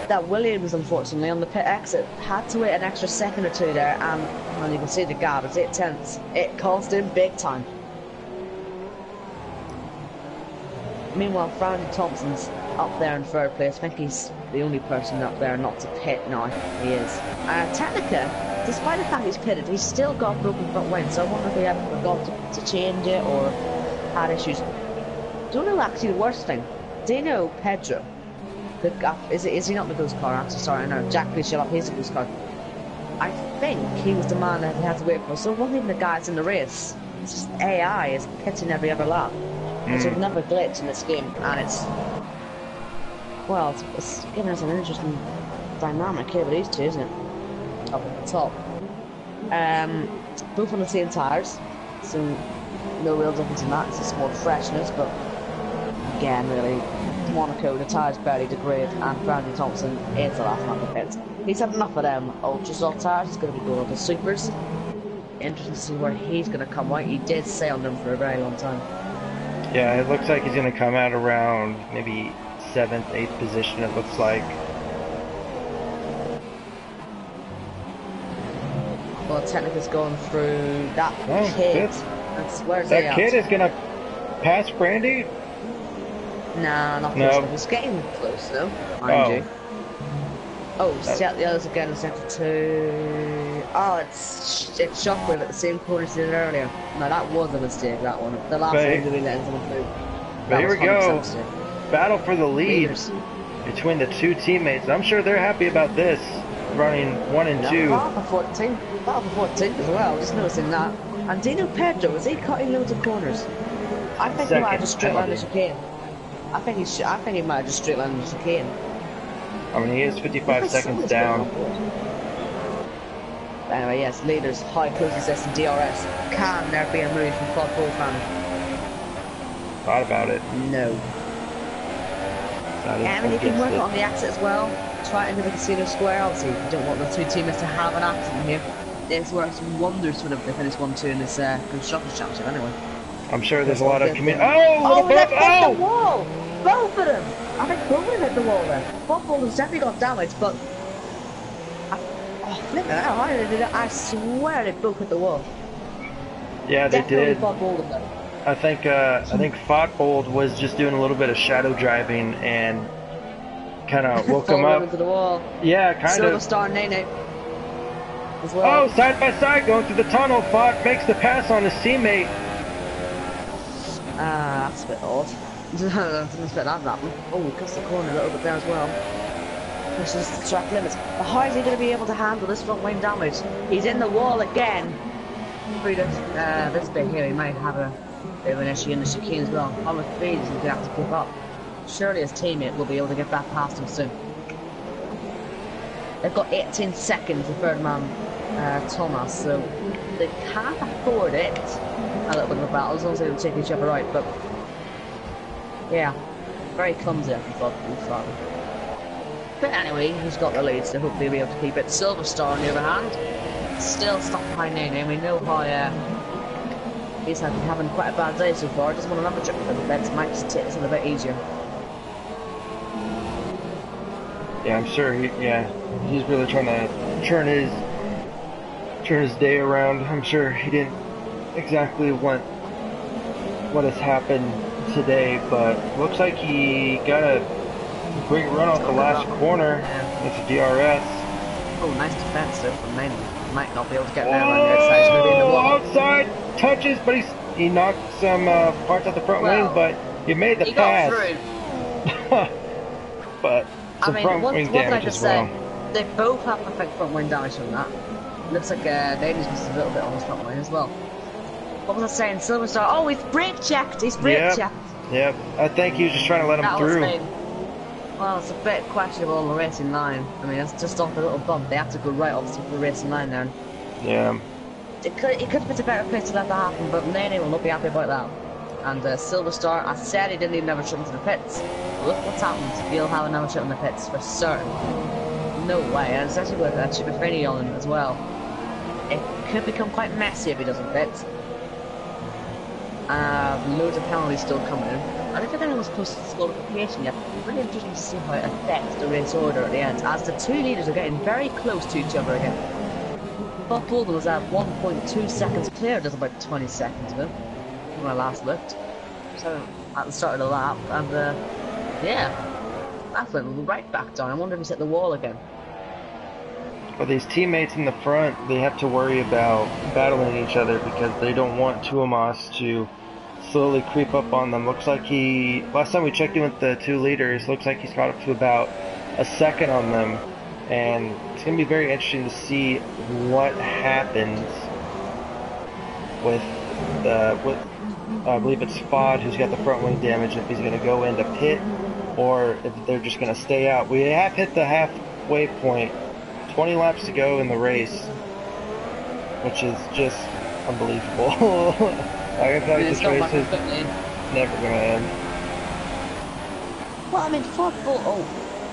that Williams, unfortunately, on the pit exit. Had to wait an extra second or two there, and well, you can see the gap. It's 8 tenths. It cost him big time. Meanwhile, Frandy Thompson's up there in 3rd place. I think he's the only person up there not to pit now. He is. Technica, despite the fact he's pitted, he's still got broken front wing, so I wonder if he ever forgot to change it or had issues. Don't know actually the worst thing. Dino Pedro, is he not the ghost car? Actually, sorry, no. Jack, please shut up. He's the ghost car. I think he was the man that he had to wait for. So it wasn't even the guys in the race. It's just AI is pitting every other lap. It's another glitch in this game, and it's giving us an interesting dynamic here with these two, isn't it? Up at the top. Both on the same tyres, so no real difference in that. It's just more freshness, but again, really, Monaco, the tyres barely degrade, and Brandon Thompson is the last man to pit. He's had enough of them ultra soft tyres. He's going to be going to supers. Interesting to see where he's going to come out. He did stay on them for a very long time. Yeah, it looks like he's going to come out around maybe 7th, 8th position, it looks like. Well, Technica's going through that kid. Where's that kid is going to pass Brandy? Nah, not close No. enough. It's getting close though, mind you. Oh, set the others again in sector 2. Oh, it's Shockwave at the same corner as did earlier. No, that was a mistake, that one. The last one didn't let someone through. But here we go. Mistake. Battle for the lead Leaders. between the two teammates. I'm sure they're happy about this, running 1 and 2. Battle for 14. Battle for 14 as well, just noticing that. And Dino Pedro, is he cutting loads of corners? I think he might have just straight lined the chicane. I think he might have just straight lined the chicane. I mean, he is 55 seconds down. Anyway, yes, leaders, high closeness and DRS. Can there be a move from Quad Bull fan? Thought about it. No. I mean, you can work on the exit as well. Try into the casino square. Obviously, you don't want the two teammates to have an accident here. This works wonders for them if they finish 1-2 in this Constructors Championship anyway. I'm sure there's a lot of community. Oh, let's hit the wall! Both of them! I think both of them hit the wall there. Both boulders definitely got damaged, but... Oh, flipping out, how did they do that? I swear they both hit the wall. Yeah, they definitely did. I think Fotbold was just doing a little bit of shadow driving and kind of woke him up. Into the wall. Yeah, kind Silver of. Star Nene. As well. Oh, side by side going through the tunnel. Fot makes the pass on his teammate. That's a bit odd. I didn't expect that to happen. Oh, he cuts the corner a little bit there as well. Pushes the track limits. But how is he going to be able to handle this front wing damage? He's in the wall again. Through this bit here, he might have a bit of an issue in the chicane as well. On with speed, he's going to have to keep up. Surely his teammate will be able to get that past him soon. They've got 18 seconds, the third man, Thomas, so they can't afford it. A little bit of a battle, as long as they don't take each other out, but yeah, very clumsy I thought. But anyway, he's got the lead, so hopefully he'll be able to keep it. Silver Star, on the other hand, still stuck behind Nene. We know how he's having quite a bad day so far. Doesn't want another trip with the beds, might just take this a little bit easier. Yeah, I'm sure he's really trying to turn his day around. I'm sure he didn't exactly want what has happened today, but looks like he got a great run off the last corner. It's a DRS. Oh, nice defense there from Nene. Might not be able to get there on the outside. He's going to be in the wall. Outside touches, but he knocked some parts of the front wing, but he made the pass. Got through. But some front wing damage as well. They both have, I think, front wing damage from that. Looks like Nane's just a little bit on his front wing as well. What was I saying? Silver Star. Oh, he's brake checked. He's brake checked. Yep. I think he was just trying to let him through. Well, it's a bit questionable on the racing line. I mean, it's just off a little bump. They have to go right obviously for the racing line there. Yeah. It could have been a better place to let that happen, but Nene will not be happy about that. And Silver Star, I said he didn't even have a trip into the pits. Look what's happened. He'll have another trip in the pits for certain. No way, and especially with Chipafini on him as well. It could become quite messy if he doesn't pit. Loads of penalties still coming in. I don't think anyone's posted disqualification yet. It's really interesting to see how it affects the race order at the end, as the two leaders are getting very close to each other again. Bob Bolden was at 1.2 seconds clear, just about 20 seconds ago, when I last looked. So, at the start of the lap, and yeah, that went right back down. I wonder if he's hit the wall again. Well, these teammates in the front, they have to worry about battling each other because they don't want Tuomas to slowly creep up on them. Looks like last time we checked in with the two leaders, looks like he's got up to about a second on them. And it's going to be very interesting to see what happens with I believe it's Fod who's got the front wing damage, if he's going to go into pit or if they're just going to stay out. We have hit the halfway point. 20 laps to go in the race, which is just unbelievable. I can tell you this race is never going to end. Well, I mean, oh,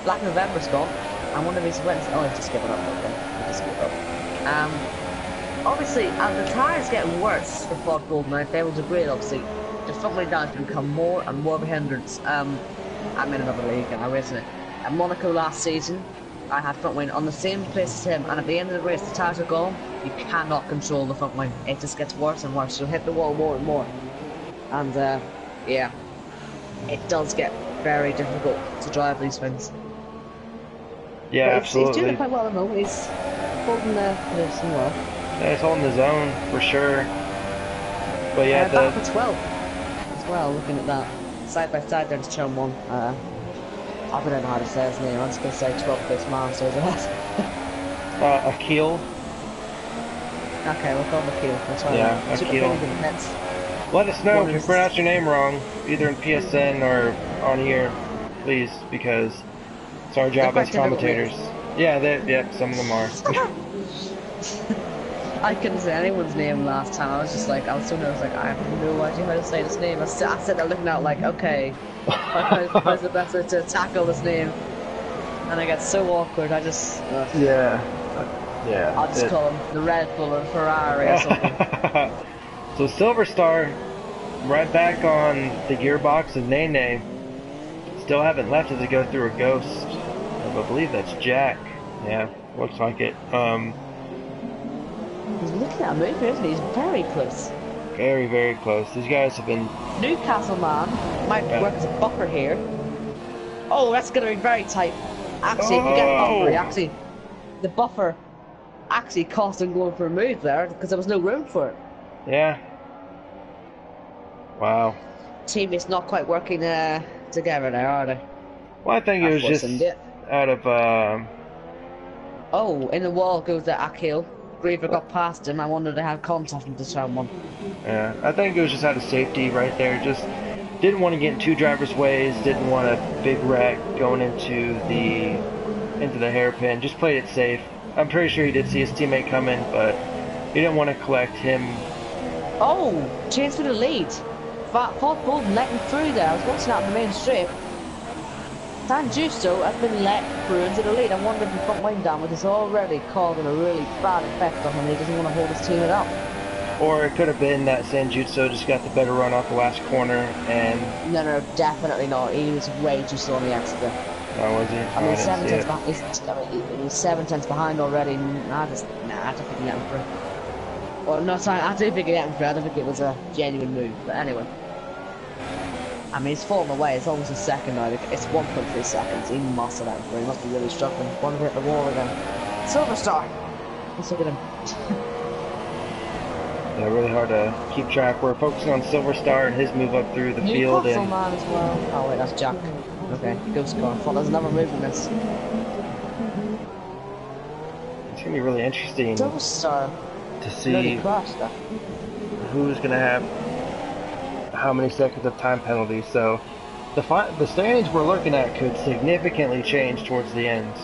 Black November's gone. I wonder if he's went. Oh, he's just given up. Okay, he just gave up. Obviously, as the tyres getting worse for Ford Gold now, if they will degrade, obviously, the front wing damage will become more and more of a hindrance. I'm in another league and I'm racing it. At Monaco last season, I had front wing on the same place as him, and at the end of the race, the tyres are gone. You cannot control the front wing. It just gets worse and worse. You'll hit the wall more and more. And, yeah, it does get very difficult to drive these things. Yeah, But absolutely. he's doing it quite well at the moment. He's holding the position well. Yeah, he's holding his own for sure. But yeah, Back for 12 as well. Looking at that side by side there to turn one. I don't know how to say his name. I'm just gonna say 12th place man. So Akil. Okay, we'll call him Akil. That's right. Yeah, Akil. Let us know if you pronounce your name wrong, either in PSN or on here, please, because it's our job as commentators. Yeah, some of them are. I couldn't say anyone's name last time. I was just like, I was so nervous, like, I have no idea how to say this name. I sat there looking out like, okay, how's the best way to tackle this name? And I get so awkward, I just... Yeah. I'll just call him the Red Bull or Ferrari or something. So Silver Star, right back on the gearbox of Nene. Still haven't left as they go through a ghost. I believe that's Jack. Yeah, looks like it. He's looking at a movie, isn't he? He's very close. Very, very close. These guys have been... Newcastle man might work as a buffer here. Oh, that's going to be very tight. Actually, if you get buffer, the buffer actually cost him going for a move there because there was no room for it. Yeah. Wow. Teammates not quite working together there, are they? Well, I think it was just out of... Oh, in the wall goes the Akil. Griever got past him. I wonder if they had contact into someone. Yeah, I think it was just out of safety right there. Just didn't want to get in two drivers' ways. Didn't want a big wreck going into the hairpin. Just played it safe. I'm pretty sure he did see his teammate coming, but he didn't want to collect him. Oh, chance for the lead. Fought Bolton let him through there. I was watching out on the main strip. San Giusto has been let through into the lead. I wonder if the front wing damage is already causing a really bad effect on him. He doesn't want to hold his teammate up. Or it could have been that San Giusto just got the better run off the last corner and... No, definitely not. He was way too slow on the exit there. Oh, was he? I mean, 7 tenths behind. He's 7 tenths behind already. I don't think he let him through. Well, no, sorry, I do think he let him through. I don't think it was a genuine move. But anyway. I mean, he's fallen away. It's almost a second now. It's 1.3 seconds. He must have let him through. He must be really struggling. Want to hit the wall again. Silver Star. Let's look at him. Yeah, really hard to keep track. We're focusing on Silver Star and his move up through the field. And man as well. Oh wait, that's Jack. Okay, Ghost car. Thought there's another move in this. It's gonna be really interesting Silver Star to see who's gonna have how many seconds of time penalty. So the standings we're looking at could significantly change towards the end.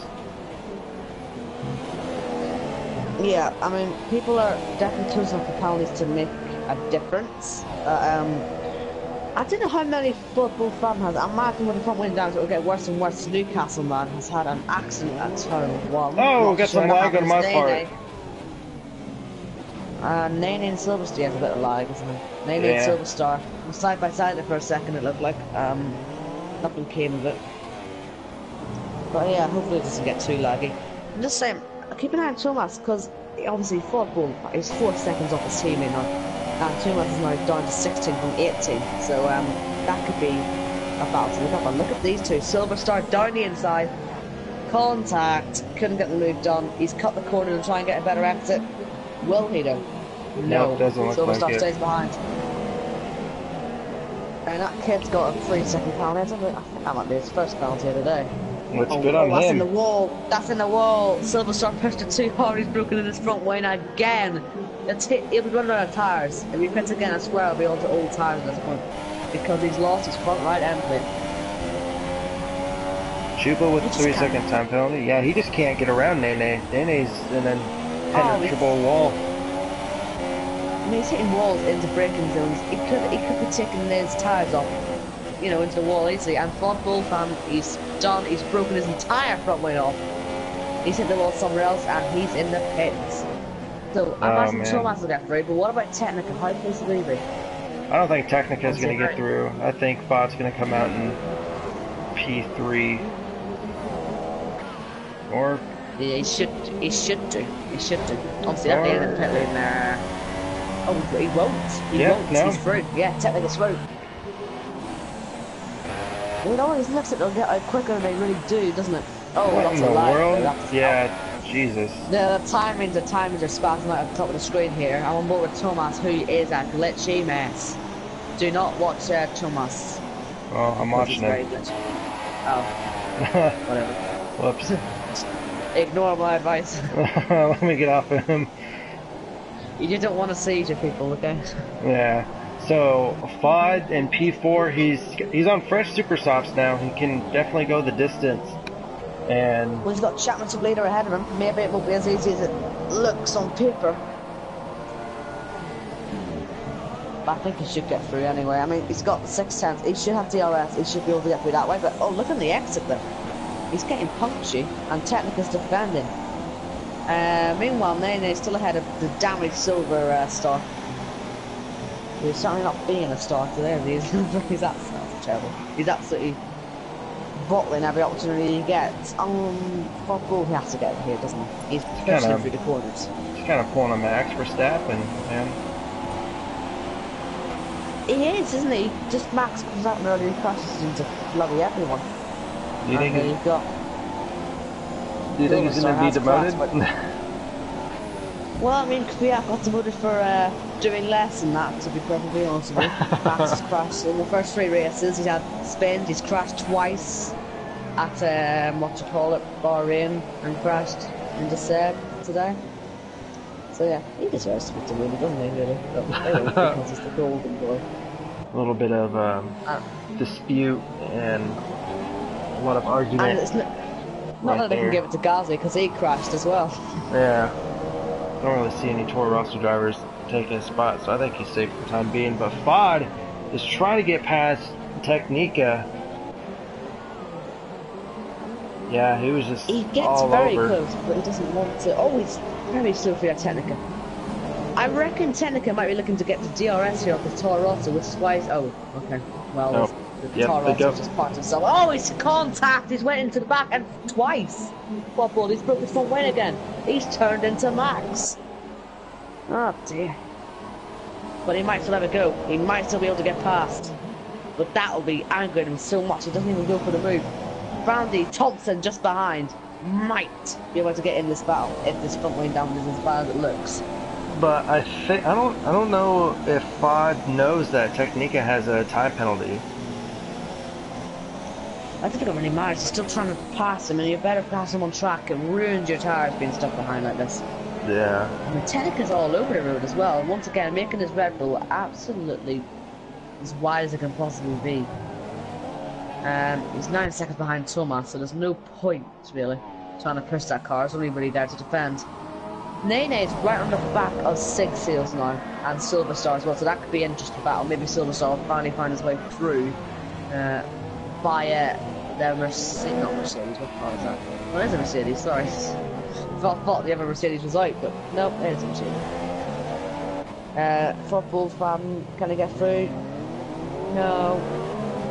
Yeah, I mean, people are definitely choosing for penalties to make a difference. I don't know how many football fans has. I imagine when the front wing down, it will get worse and worse. Newcastle man has had an accident at turn 1. Oh, we'll get some lag on my part. Nene and Silver Star has a bit of lag, isn't it? Nene and Silver Star. Side by side there for a second, it looked like. Nothing came of it. But yeah, hopefully it doesn't get too laggy. I'm just saying, keep an eye on Thomas, because obviously football is 4 seconds off his teammate now. And Thomas is now down to 16 from 18. So that could be a battle to look up. And look at these two. Silver Star down the inside. Contact. Couldn't get the move done. He's cut the corner and try and get a better exit. Will he though? No. Doesn't look Silver like Star it. stays behind. And that kid's got a 3-second penalty. I think that might be his first penalty of the day. Looks good on him. That's in the wall. That's in the wall. Silver Star pushed it too hard. He's broken in his front wing again. He'll be running out of tyres. If he pits again, I swear I'll be on to old tyres at this point. Because he's lost his front right end plate. Chuba with the 3-second time penalty. Yeah, he just can't get around Nene. Nene's in an impenetrable wall. I mean, he's hitting walls into braking zones. He could be taking his tyres off, you know, into the wall easily. And Ford Bullfan, he's broken his entire front wing off. He's hit the wall somewhere else, and he's in the pits. So I imagine Thomas will get through. But what about Technica? How close is he? I don't think Technica's going to get through. I think Bot's going to come out in P3. Or yeah, he should do. Obviously, at the end of the pit lane there. Oh, he won't. He won't. No. He's through. Yeah, Technica's through. It always looks like they'll get out quicker than they really do, doesn't it? Oh, What that's in a the lie. world? Yeah, Jesus. The timings are spouting out at the top of the screen here. I'm on board with Thomas, who is a glitchy mess. Do not watch Thomas. Well, I'm Because he's watching very him. glitchy. Oh, whatever. Whoops. Ignore my advice. Let me get off of him. You just don't want to see your people, okay? Yeah. So, FOD and P4, he's on fresh super softs now. He can definitely go the distance. And Well, he's got championship leader ahead of him. Maybe it won't be as easy as it looks on paper. But I think he should get through anyway. I mean, he's got 6 tenths. He should have DRS. He should be able to get through that way. But, oh, look at the exit there. He's getting punchy, and Technica's defending. Meanwhile, Nene's still ahead of the damaged silver star. He's certainly not being a star today. He's absolutely terrible. He's absolutely bottling every opportunity he gets. For goal, he has to get it here, doesn't he? He's pushing through the corners. He's kind of pulling a Max Verstappen, man. He is, isn't he? Just Max comes out and early crashes into bloody everyone. Do you think he's going to be demoted? Well, I mean, yeah, I got demoted for doing less than that, to be perfectly honest with you. Max has crashed in the first 3 races. He's had spins, he's crashed twice at, Bahrain, and crashed into Seb today. So yeah, he deserves to be demoted, doesn't he, really? But anyway, because he's the golden boy. A little bit of dispute and a lot of argument. And it's not that they can give it to Ghazi, because he crashed as well. Yeah. I don't really see any Toro Rosso drivers taking his spot, so I think he's safe for the time being. But FOD is trying to get past Technica. Yeah, he was just He gets all very over. close, but he doesn't want to. Oh, he's very slow for your Technica. I reckon Technica might be looking to get the DRS here off the Toro Rosso, which is why he's... Oh, okay. Well, the Toro Rosso just parked himself. Oh, he's contact! He's went into the back and twice! What ball? He's broke his front wing again. He's turned into Max. Oh, dear. But he might still have a go. He might still be able to get past. But that'll be angering him so much, he doesn't even go for the move. Brandy Thompson just behind might be able to get in this battle if this front wing down is as bad as it looks. But I don't know if FOD knows that Technica has a time penalty. I think it don't really matter. He's still trying to pass him, and you better pass him on track. It ruins your tires being stuck behind like this. Yeah. I mean, Technica's all over the road as well. Once again, making his Red Bull absolutely as wide as it can possibly be. He's 9 seconds behind Thomas, so there's no point really trying to push that car. It's only really there to defend. Nene's right on the back of Sig Seals now, and Silver Star as well, so that could be an interesting battle. Maybe Silver Star will finally find his way through via the Mercedes, not Mercedes, what car is that? Well, it is a Mercedes, sorry. I thought the other Mercedes was out, but nope, it is a Mercedes. Football fan, can he get through? No.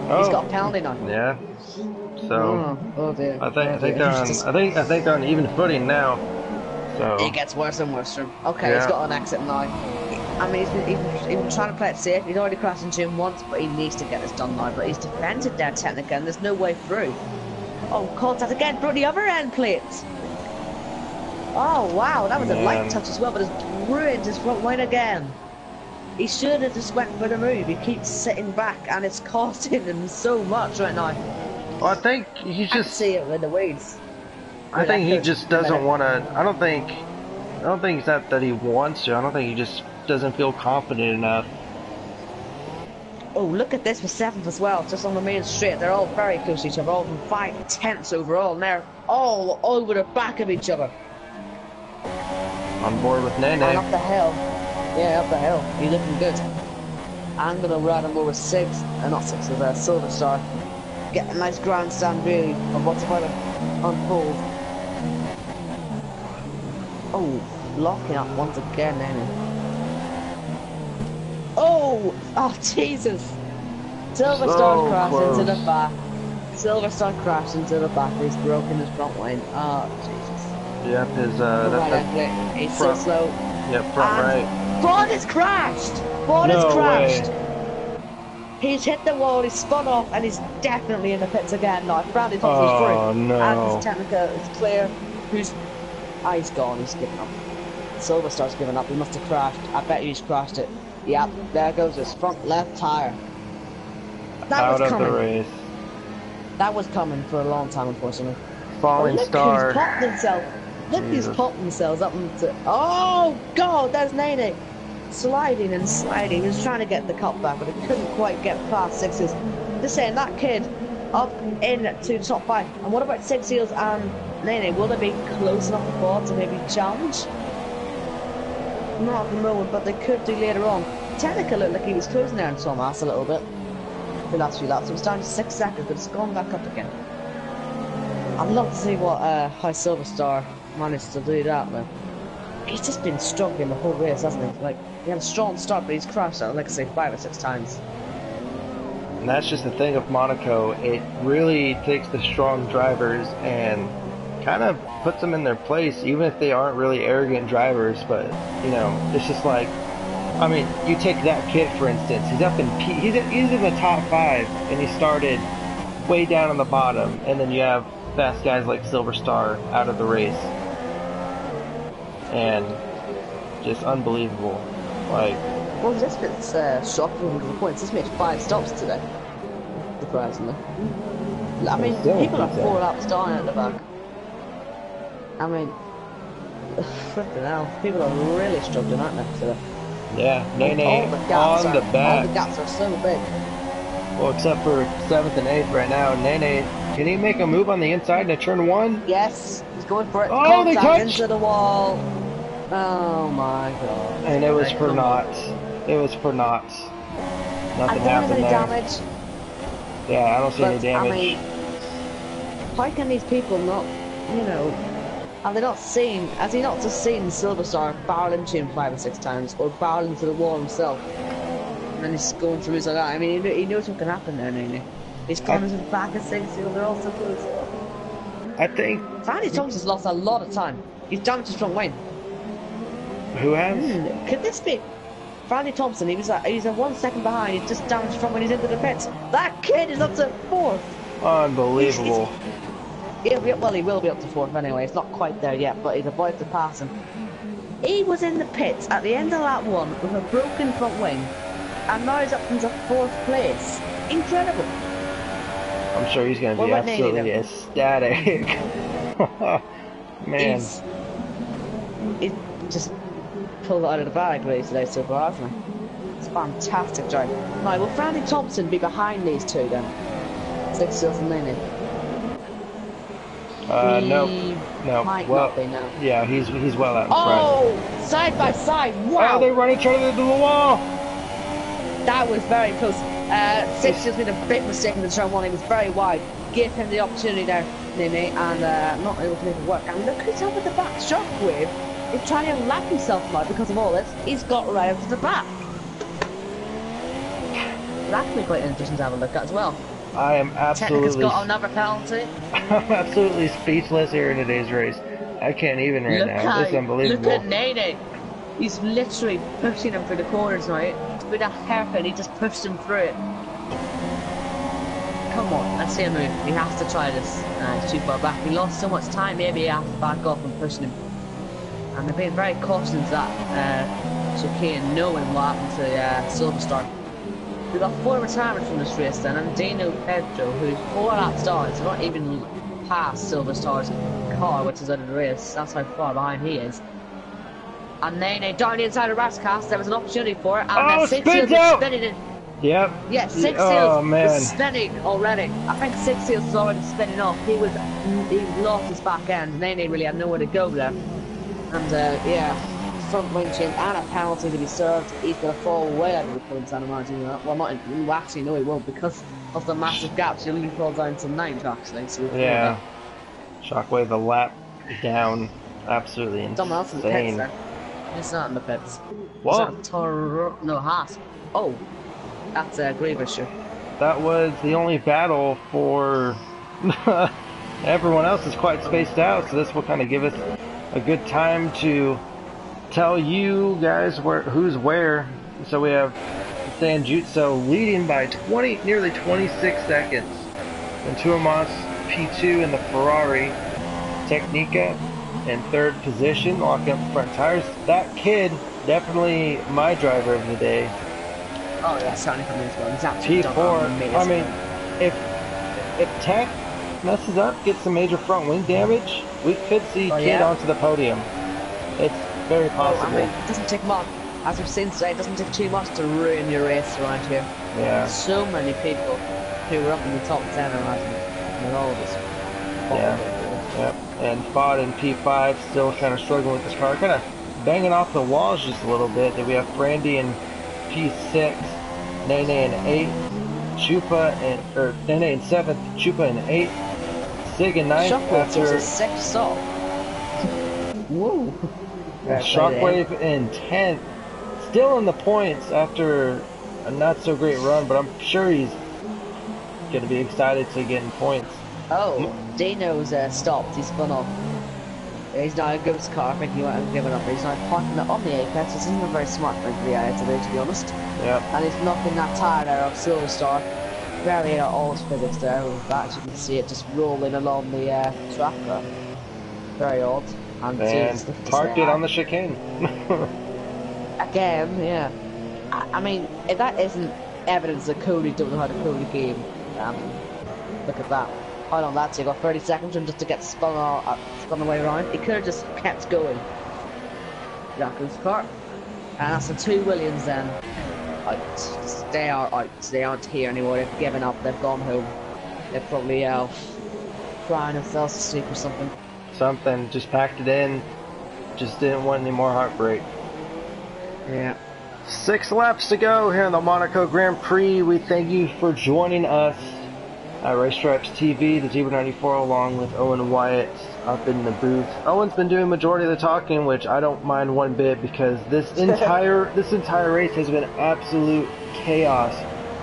Oh. He's got a penalty now. Yeah. So oh dear. I think they're on even footing now. So it gets worse and worse for him. Okay, yeah. He's got an exit now. I mean, he's been trying to play it safe. He's already crashed into him once, but he needs to get this done now. But he's defended there, Technica, and there's no way through. Oh, contact again, bro, the other end plate. Oh, wow, that was a light touch as well, but it's ruined his front wing again. He should have just went for the move. He keeps sitting back, and it's costing him so much right now. Well, I think he's just... I can see it with the weeds. I think he just doesn't want to... I don't think it's not that he wants to. I don't think he just doesn't feel confident enough. Oh, look at this for 7th as well, just on the main straight. They're all very close to each other, all from 5 tenths overall, and they're all over the back of each other. On board with Nene. And up the hill. Yeah, up the hill. He's looking good. I'm going to ride him over 6, not 6, with Silver Star. Get a nice grandstand view of what's about to unfold. Oh, locking up once again, Nene. Oh, Jesus. Silver Star crashed into the back. Silver Star crashed into the back. He's broken his front wing. Oh, Jesus. Yep, his he's so slow. Yep, front right. Bond is crashed. Bond is crashed. Way. He's hit the wall, he's spun off, and he's definitely in the pits again now. Bradley Thompson's Oh, through. no. And his technical is clear. Who's... Ah, he's gone, he's given up. Silverstar's given up, he must have crashed. I bet he's crashed it. Yep, there goes his front left tyre. That Out was of coming. the race. That was coming for a long time, unfortunately. Falling look star. who's popped himself. Look who's popped themselves up into... Oh, God, there's Nene. Sliding and sliding. He was trying to get the cup back, but he couldn't quite get past Sixes. Just saying, that kid up into the top 5. And what about Six Seals and Nene? Will they be close enough to fall to maybe challenge? Not at the moment, but they could do later on. Technica looked like he was closing there on Thomas a little bit. The last few laps. It was down to 6 seconds, but it's gone back up again. I'd love to see what how Silverstar managed to do that, man. He's just been struggling the whole race, hasn't he? Like, he had a strong start, but he's crashed out, like I say, 5 or 6 times. And that's just the thing of Monaco. It really takes the strong drivers and kind of puts them in their place, even if they aren't really arrogant drivers. But, you know, it's just like, I mean, you take that kid, for instance. He's up in he's in the top 5, and he started way down on the bottom. And then you have fast guys like Silverstar out of the race. And just unbelievable. Like, Well, this bit's shocking with the points. This makes 5 stops today, surprisingly. I mean, people are 4 laps down at the back. I mean, flipping hell, people are really struggling, aren't they, today? yeah, Nene All the gaps on the back. All the gaps are so big. Well, except for 7th and 8th right now. Nene, can he make a move on the inside into turn 1? Yes, he's going for it. Oh, they Contact touched! into the wall. Oh my God. And it was for naught. It was for naught. I Nothing don't have happened any there. damage. Yeah, I don't see any But, damage. I mean, how can these people not, you know, have they not seen, has he not just seen Silverstar barrel into him 5 or 6 times, or barrel into the wall himself? And then he's going through like that. I mean, he knows what can happen there, doesn't he? He's gone to the back of 6, they're all so close. I think... Fanny Thompson's lost a lot of time. He's damaged his front wing. Who has? Could this be? Fanny Thompson, he was a 1 second behind, he's just damaged from when he's into the pits. That kid is up to 4th! Unbelievable. Well, he will be up to 4th anyway, it's not quite there yet, but he's about to pass him. He was in the pits at the end of lap 1 with a broken front wing, and now he's up into 4th place. Incredible! I'm sure he's going to be absolutely ecstatic. Man. He's just pulled it out of the bag really today so far, hasn't he? It's a fantastic drive. Now, will Fanny Thompson be behind these two then? 6 Seals and Nene? No. Might Well, not be, no. yeah, he's well out in front. Oh! Side by side! Wow! Oh, they run each other into the wall! That was very close. 6 Seals made a big mistake in the turn 1. He was very wide. Give him the opportunity there, Nene, and not able to make it work. And look who's up at the back. Shockwave is trying to lap himself now because of all this. He's got right up to the back. That can be quite interesting to have a look at as well. I am absolutely... Technica's got another penalty. I'm absolutely speechless here in today's race. I can't even right now. This is unbelievable. Look at Nene. He's literally pushing him through the corners now. With a hairpin, he just pushed him through it. Come on, let's see a move. He has to try this. He's too far back. He lost so much time, maybe he has to back off and push him. And they're being very cautious that chicane, knowing what happened to Silverstar. We got 4 retirements from this race then, and Dino Pedro, who's 4 laps down, so not even past Silverstar's car, which is out of the race. That's how far behind he is. And Nene down the inside of Rascast, there was an opportunity for it, and then 6 Seals was spinning it. Yep. Yeah, 6 Seals was spinning already. I think 6 Seals was already spinning off. He lost his back end. Nene really had nowhere to go there. And yeah, front wing change and a penalty to be served. He's going to fall way out of the points, I imagine. Well, not actually, no, he won't because of the massive gaps. He'll only fall down to 9th actually. So yeah. Shockwave a lap down, absolutely insane. Someone else in the pits there. It's not in the pits. What? No, Haas. Oh, that's a grave issue. That was the only battle for everyone else is quite spaced out, so this will kind of give us a good time to tell you guys who's where. So we have Sanjutsu leading by nearly 26 seconds. And Tuomas P2 in the Ferrari. Technica in third position, locking up front tires. That kid, definitely my driver of the day. Oh yeah, certainly for me as well. He's absolutely P4. I mean, if Tech messes up, gets some major front wing damage, we could see Kid onto the podium. It's very possible. I mean, it doesn't take much, as we've seen today, it doesn't take too much to ruin your race around here. Yeah. So many people who were up in the top 10 around and all of us. Yeah. Yep. And Fod in P5 still kind of struggling with this car, kind of banging off the walls just a little bit. Then we have Brandy in P6, Nene in 8, Chupa or Nene in 7th, Chupa in 8, Sig in 9th after a 6th stop. Whoa. Shockwave in 10th, still in the points after a not so great run, but I'm sure he's going to be excited to get in points. Oh, Dino's stopped, he's spun off. He's not a good car, I think he might have given up. He's not parking it on the apex, which isn't a very smart thing for the eye to be honest. Yeah. And he's knocking that tire there off Silver Star. Very old physics there, in fact you can see it just rolling along the track there. Very odd. And parked it on the chicane. Again, yeah. I mean, if that isn't evidence that Cody don't know how to code a game, look at that. Hold on, lads, you got 30 seconds just to get spun the way around. He could have just kept going. Jacko's car. And that's the 2 Williams then. Out. They are out. They aren't here anymore. They've given up. They've gone home. They're probably crying themselves to sleep or something. Something. Just packed it in. Just didn't want any more heartbreak. Yeah. 6 laps to go here in the Monaco Grand Prix. We thank you for joining us at Race Stripes TV, the Zebra 94, along with Owen Wyatt up in the booth. Owen's been doing majority of the talking, which I don't mind one bit because this entire race has been absolute chaos,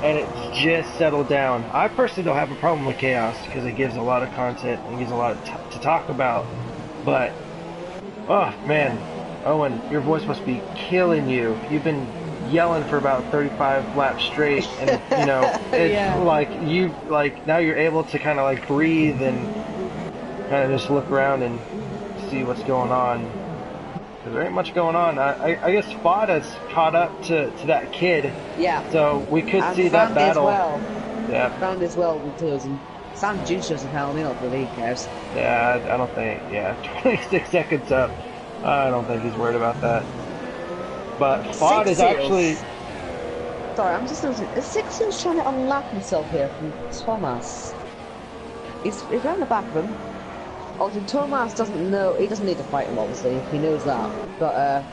and it's just settled down. I personally don't have a problem with chaos because it gives a lot of content and gives a lot to talk about. But oh man, Owen, your voice must be killing you. You've been yelling for about 35 laps straight, and you know it's like now you're able to kind of like breathe and kind of just look around and see what's going on, because there ain't much going on. I guess Fod has caught up to that kid, so we could see that battle. Found as well because Sam Juice doesn't help me up, but he cares. I don't think 26 seconds up, I don't think he's worried about that. But Fod is actually... Sorry, I'm just losing. Is Sixion's trying to unlock himself here from Thomas? He's around the back of him. Obviously, Thomas doesn't know. He doesn't need to fight him, obviously. He knows that. But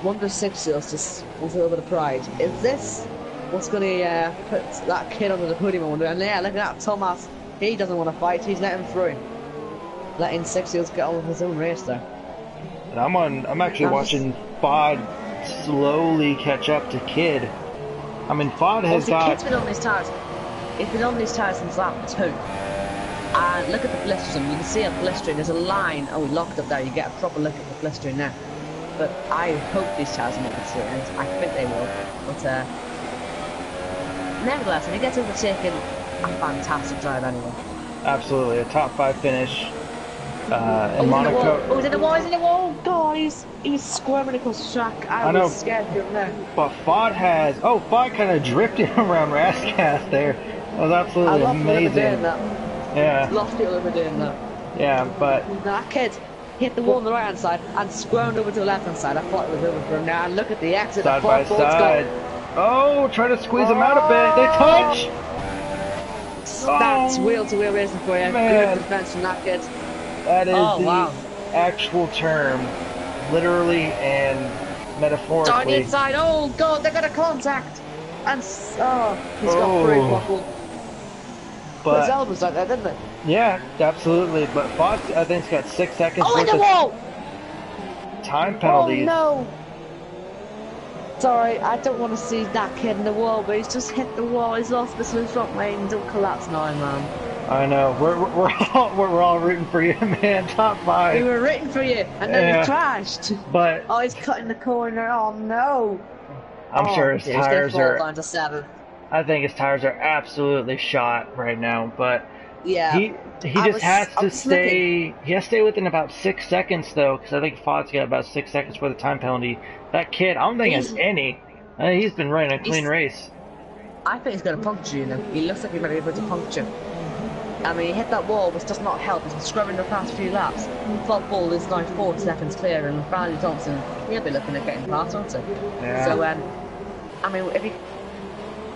Wonder Sixion's just wants a little bit of pride. Is this what's going to put that kid under the podium? I wonder. And yeah, look at that. Thomas, he doesn't want to fight. He's letting him through. Letting Sixion's get on with his own race there. And I'm actually watching Fod slowly catch up to Kid. I mean, Fod has got... Kid's been on these tires. He's been on these tires since lap 2. And look at the blistering. You can see a blistering. There's a line. Oh, we locked up there. You get a proper look at the blistering now. But I hope these tires will make it through. And I think they will. But nevertheless, when he gets overtaken, a fantastic drive anyway. Absolutely. A top 5 finish. In Monaco. He's in the wall, he's in the wall! God, he's squirming across the track. I was scared of him there. But Fod has... Oh, Fod kind of drifted around Rascas there. That was absolutely amazing. Doing that. Yeah. Lots of people have been doing that. Yeah, but... That kid hit the wall on the right hand side and squirmed over to the left hand side. I thought it was over for him now. And look at the exit. Side by side. Oh, trying to squeeze him out a bit. They touch! That's wheel-to-wheel racing for you. Man. Good defense from that kid. That is the actual term, literally and metaphorically. Down the inside, oh god, they got a contact! And, he's got free buckle. But his elbows like that, didn't they? Yeah, absolutely, but Fod, I think, has got 6 seconds worth of wall! Time penalties. Oh no! Sorry, I don't want to see that kid in the wall, but he's just hit the wall, he's lost the smooth front lane, don't collapse now, man. I know, we're all rooting for you, man. Top 5. We were rooting for you, and then he crashed. But oh, he's cutting the corner. Oh no! I'm sure Oh, his dear, he's gonna tires fall are. down to 7. I think his tires are absolutely shot right now. But Yeah, he just has I to was just looking. stay. He has to stay within about 6 seconds though, because I think Fodd's got about 6 seconds for the time penalty. That kid, I don't think has He's, any. He's been running a clean he's, race. I think he's gonna puncture you now. He looks like he might be able to puncture. I mean, he hit that wall, which does not help. He's been scrubbing the past few laps. Top ball is now 4 seconds clear, and Bradley Thompson, he'll be looking at getting past, won't he? Yeah. So, I mean,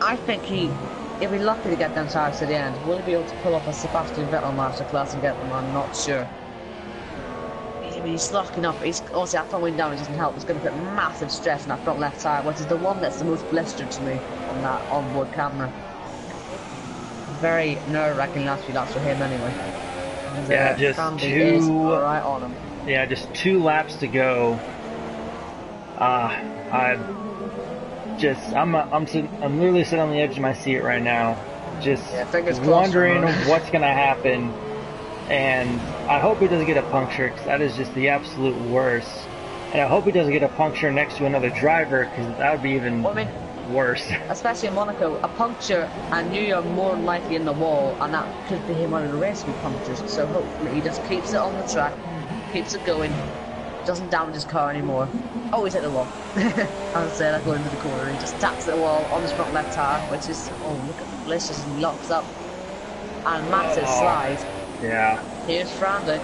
I think he'll be lucky to get them tires to the end. Will he be able to pull off a Sebastian Vettel masterclass and get them? I'm not sure. He's locking up. He's also that front wing damage doesn't help. It's going to put massive stress on that front left tire, which is the one that's the most blistered to me on that onboard camera. Very nerve-wracking last few laps for him, anyway. And, Yeah, just Sandy two. is right on him. Yeah, just 2 laps to go. I'm literally sitting on the edge of my seat right now, just wondering what's gonna happen. And I hope he doesn't get a puncture, because that is just the absolute worst. And I hope he doesn't get a puncture next to another driver, because that would be even worse. Especially in Monaco, a puncture, and you're more than likely in the wall, and that could be him winning the race with punctures. So hopefully he just keeps it on the track, keeps it going, doesn't damage his car anymore. Oh, he's hit the wall. I was that going into the corner, he just taps the wall on his front left tire, which is, oh, look at the blisters, and locks up. And massive slide. Yeah. Here's Frandy.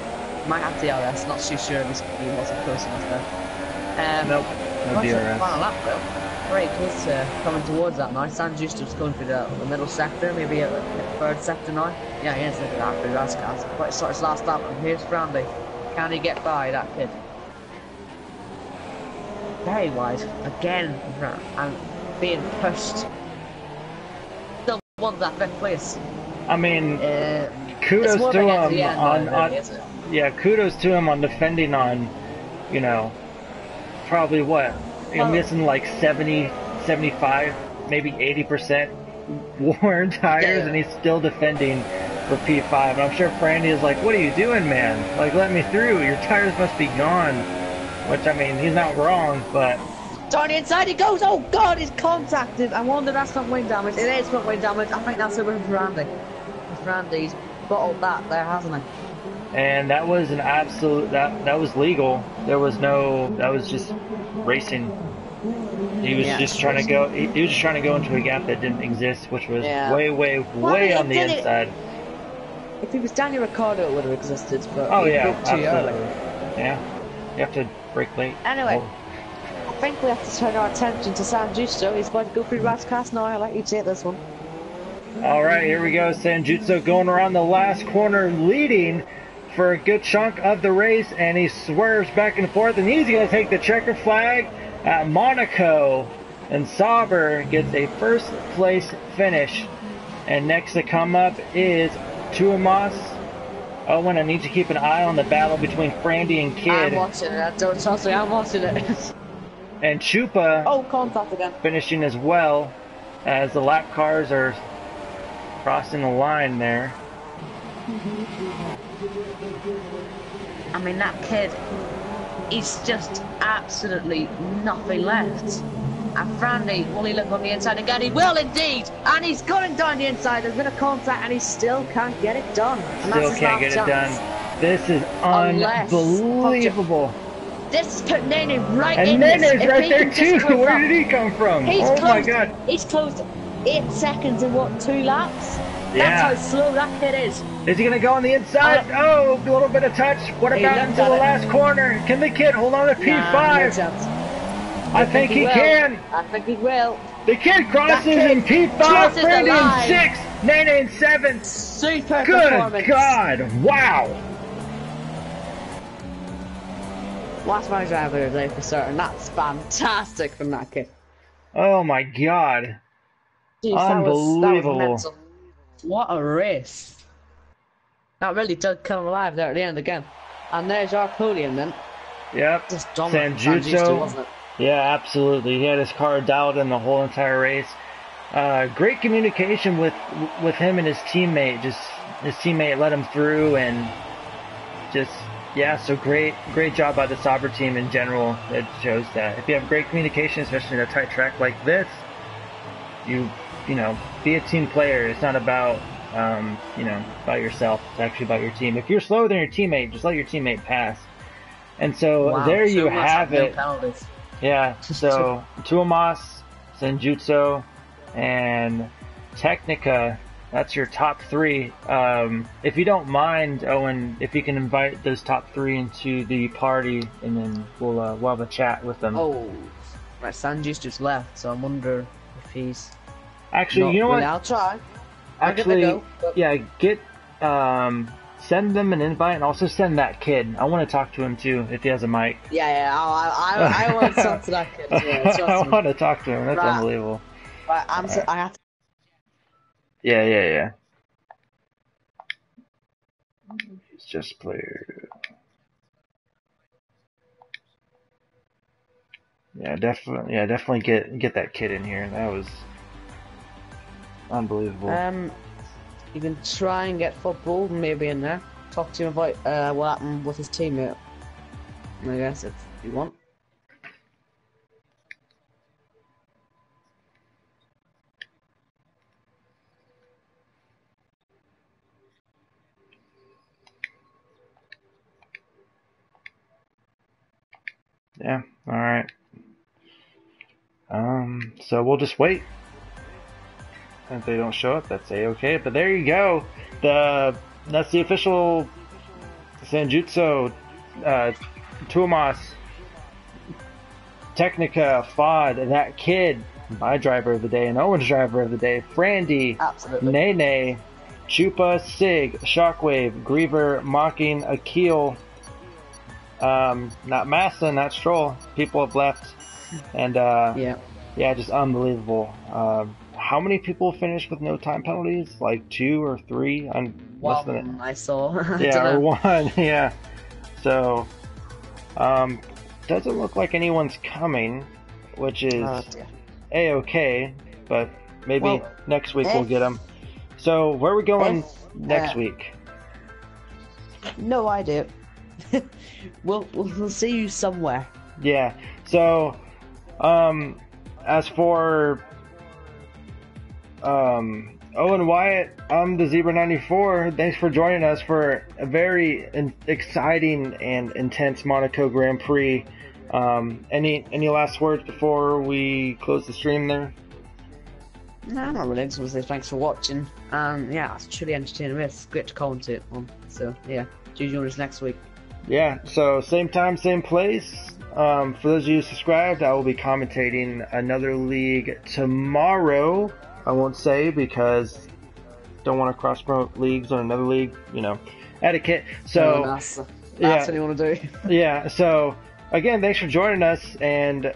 Might have DRS, not too sure if he wasn't close enough there. Nope, no DRS. Final lap though. Very close to coming towards that now. San Justo's going through the middle sector, maybe a third sector now. Yeah, he is looking at that Rascals. Quite starts his last lap, and here's Frandy. Can he get by that kid? Very wide. Again, and being pushed. Still won that 5th place. I mean, kudos to him yeah, kudos to him on defending on, you know, probably what? I'm guessing like 70, 75, maybe 80% worn tires, and he's still defending for P5. And I'm sure Frandy is like, what are you doing, man? Like, let me through. Your tires must be gone. Which, I mean, he's not wrong, but... Down the inside he goes! Oh god, he's contacted! I wonder that's front wing damage. It is front wing damage. I think that's over for Randy. Randy's bottled that there, hasn't he? And that was an absolute... That was legal. There was no... That was just racing. He was just trying to go... He was just trying to go into a gap that didn't exist, which was way on the inside. If he was Daniel Ricciardo, it would have existed, but oh he yeah, broke too early. Yeah. You have to brake late. Anyway, I think we have to turn our attention to San Justo. He's about to go through Rascas now. I'll let you take this one. Alright, here we go. San Justo going around the last corner, leading for a good chunk of the race, and he swerves back and forth, and he's going to take the checker flag at Monaco. And Sauber gets a first place finish. And next to come up is Tuomas. Owen, I need to keep an eye on the battle between Frandy and Kidd. I'm watching it. Don't trust me. I'm watching it. And Chupa. Oh, contact again. Finishing as well, as the lap cars are crossing the line there. I mean, that kid, he's just absolutely nothing left. And Frandy, will he look on the inside again? He will indeed! And he's going down the inside. There's been a contact and he still can't get it done. And still can't get it done. This is unbelievable. This is put Nene right and in Nene's this. right there too. Where did he come from? My god. He's closed 8 seconds in what, 2 laps? Yeah. That's how slow that kid is. Is he going to go on the inside? Oh, a little bit of touch. What about into the last corner? Can the kid hold on to P5? No I think he can. I think he will. The kid crosses in P5, Frandy in 6, Nene in 7. Super Good performance. God, wow. Last my driver today for certain. That's fantastic from that kid. Oh my God. Jeez, unbelievable. That was mental. What a race. That really did come alive there at the end again. And there's our podium then. Yep. Just dominant. San Justo, wasn't it? Yeah, absolutely. He had his car dialed in the whole entire race. Great communication with him and his teammate. Just his teammate let him through, and just Yeah, so great job by the Sauber team in general. It shows that if you have great communication, especially in a tight track like this, you know, be a team player. It's not about about yourself. It's actually about your team. If you're slower than your teammate, just let your teammate pass. And so Wow, there you so much have no it. penalties. Yeah. So Tuomas, Senjutsu, and Technica. That's your top three. If you don't mind, Owen, if you can invite those top three into the party, and then we'll have a chat with them. Oh, right, Sanji's just left, so I wonder if he's Actually, not you know really. what? I'll try. Actually, I'll give it a go, yeah, send them an invite, and also send that kid. I want to talk to him too, if he has a mic. Yeah, I want to talk to that kid. Yeah, I trust me. want to talk to him. That's Right. unbelievable. Right, Right. I have to. Yeah. He's just player. Yeah, definitely get that kid in here. That was unbelievable. You can try and get football maybe in there. Talk to him about what happened with his teammate. I guess if you want. Yeah, all right. So we'll just wait. If they don't show up, that's a-okay. But there you go. That's the official Sanjutsu, Tuomas, Technica, FOD, that kid, my driver of the day, and Owen's driver of the day, Frandy, Absolutely. Nene, Chupa, Sig, Shockwave, Griever, Mocking, Akil, not Massa, not Stroll. People have left. And, yeah, just unbelievable. How many people finished with no time penalties? Like 2 or 3? One I saw. Yeah, or 1, yeah. So, doesn't look like anyone's coming, which is a-okay, but maybe next week we'll get them. So, where are we going next week? No idea. We'll see you somewhere. Yeah. So, as for Owen Wyatt, I'm the Zebra94. Thanks for joining us for a very exciting and intense Monaco Grand Prix. Any last words before we close the stream there? No, not really. Just want to say thanks for watching. Yeah, it's truly entertaining race. It's great to commentate on. So yeah, do join us next week. Yeah, so same time, same place. For those of you who subscribed, I will be commentating another league tomorrow. I won't say because don't want to cross promote leagues on another league, etiquette. So that's what you want to do. Yeah, so again, thanks for joining us, and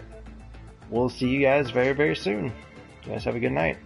we'll see you guys very, very soon. You guys have a good night.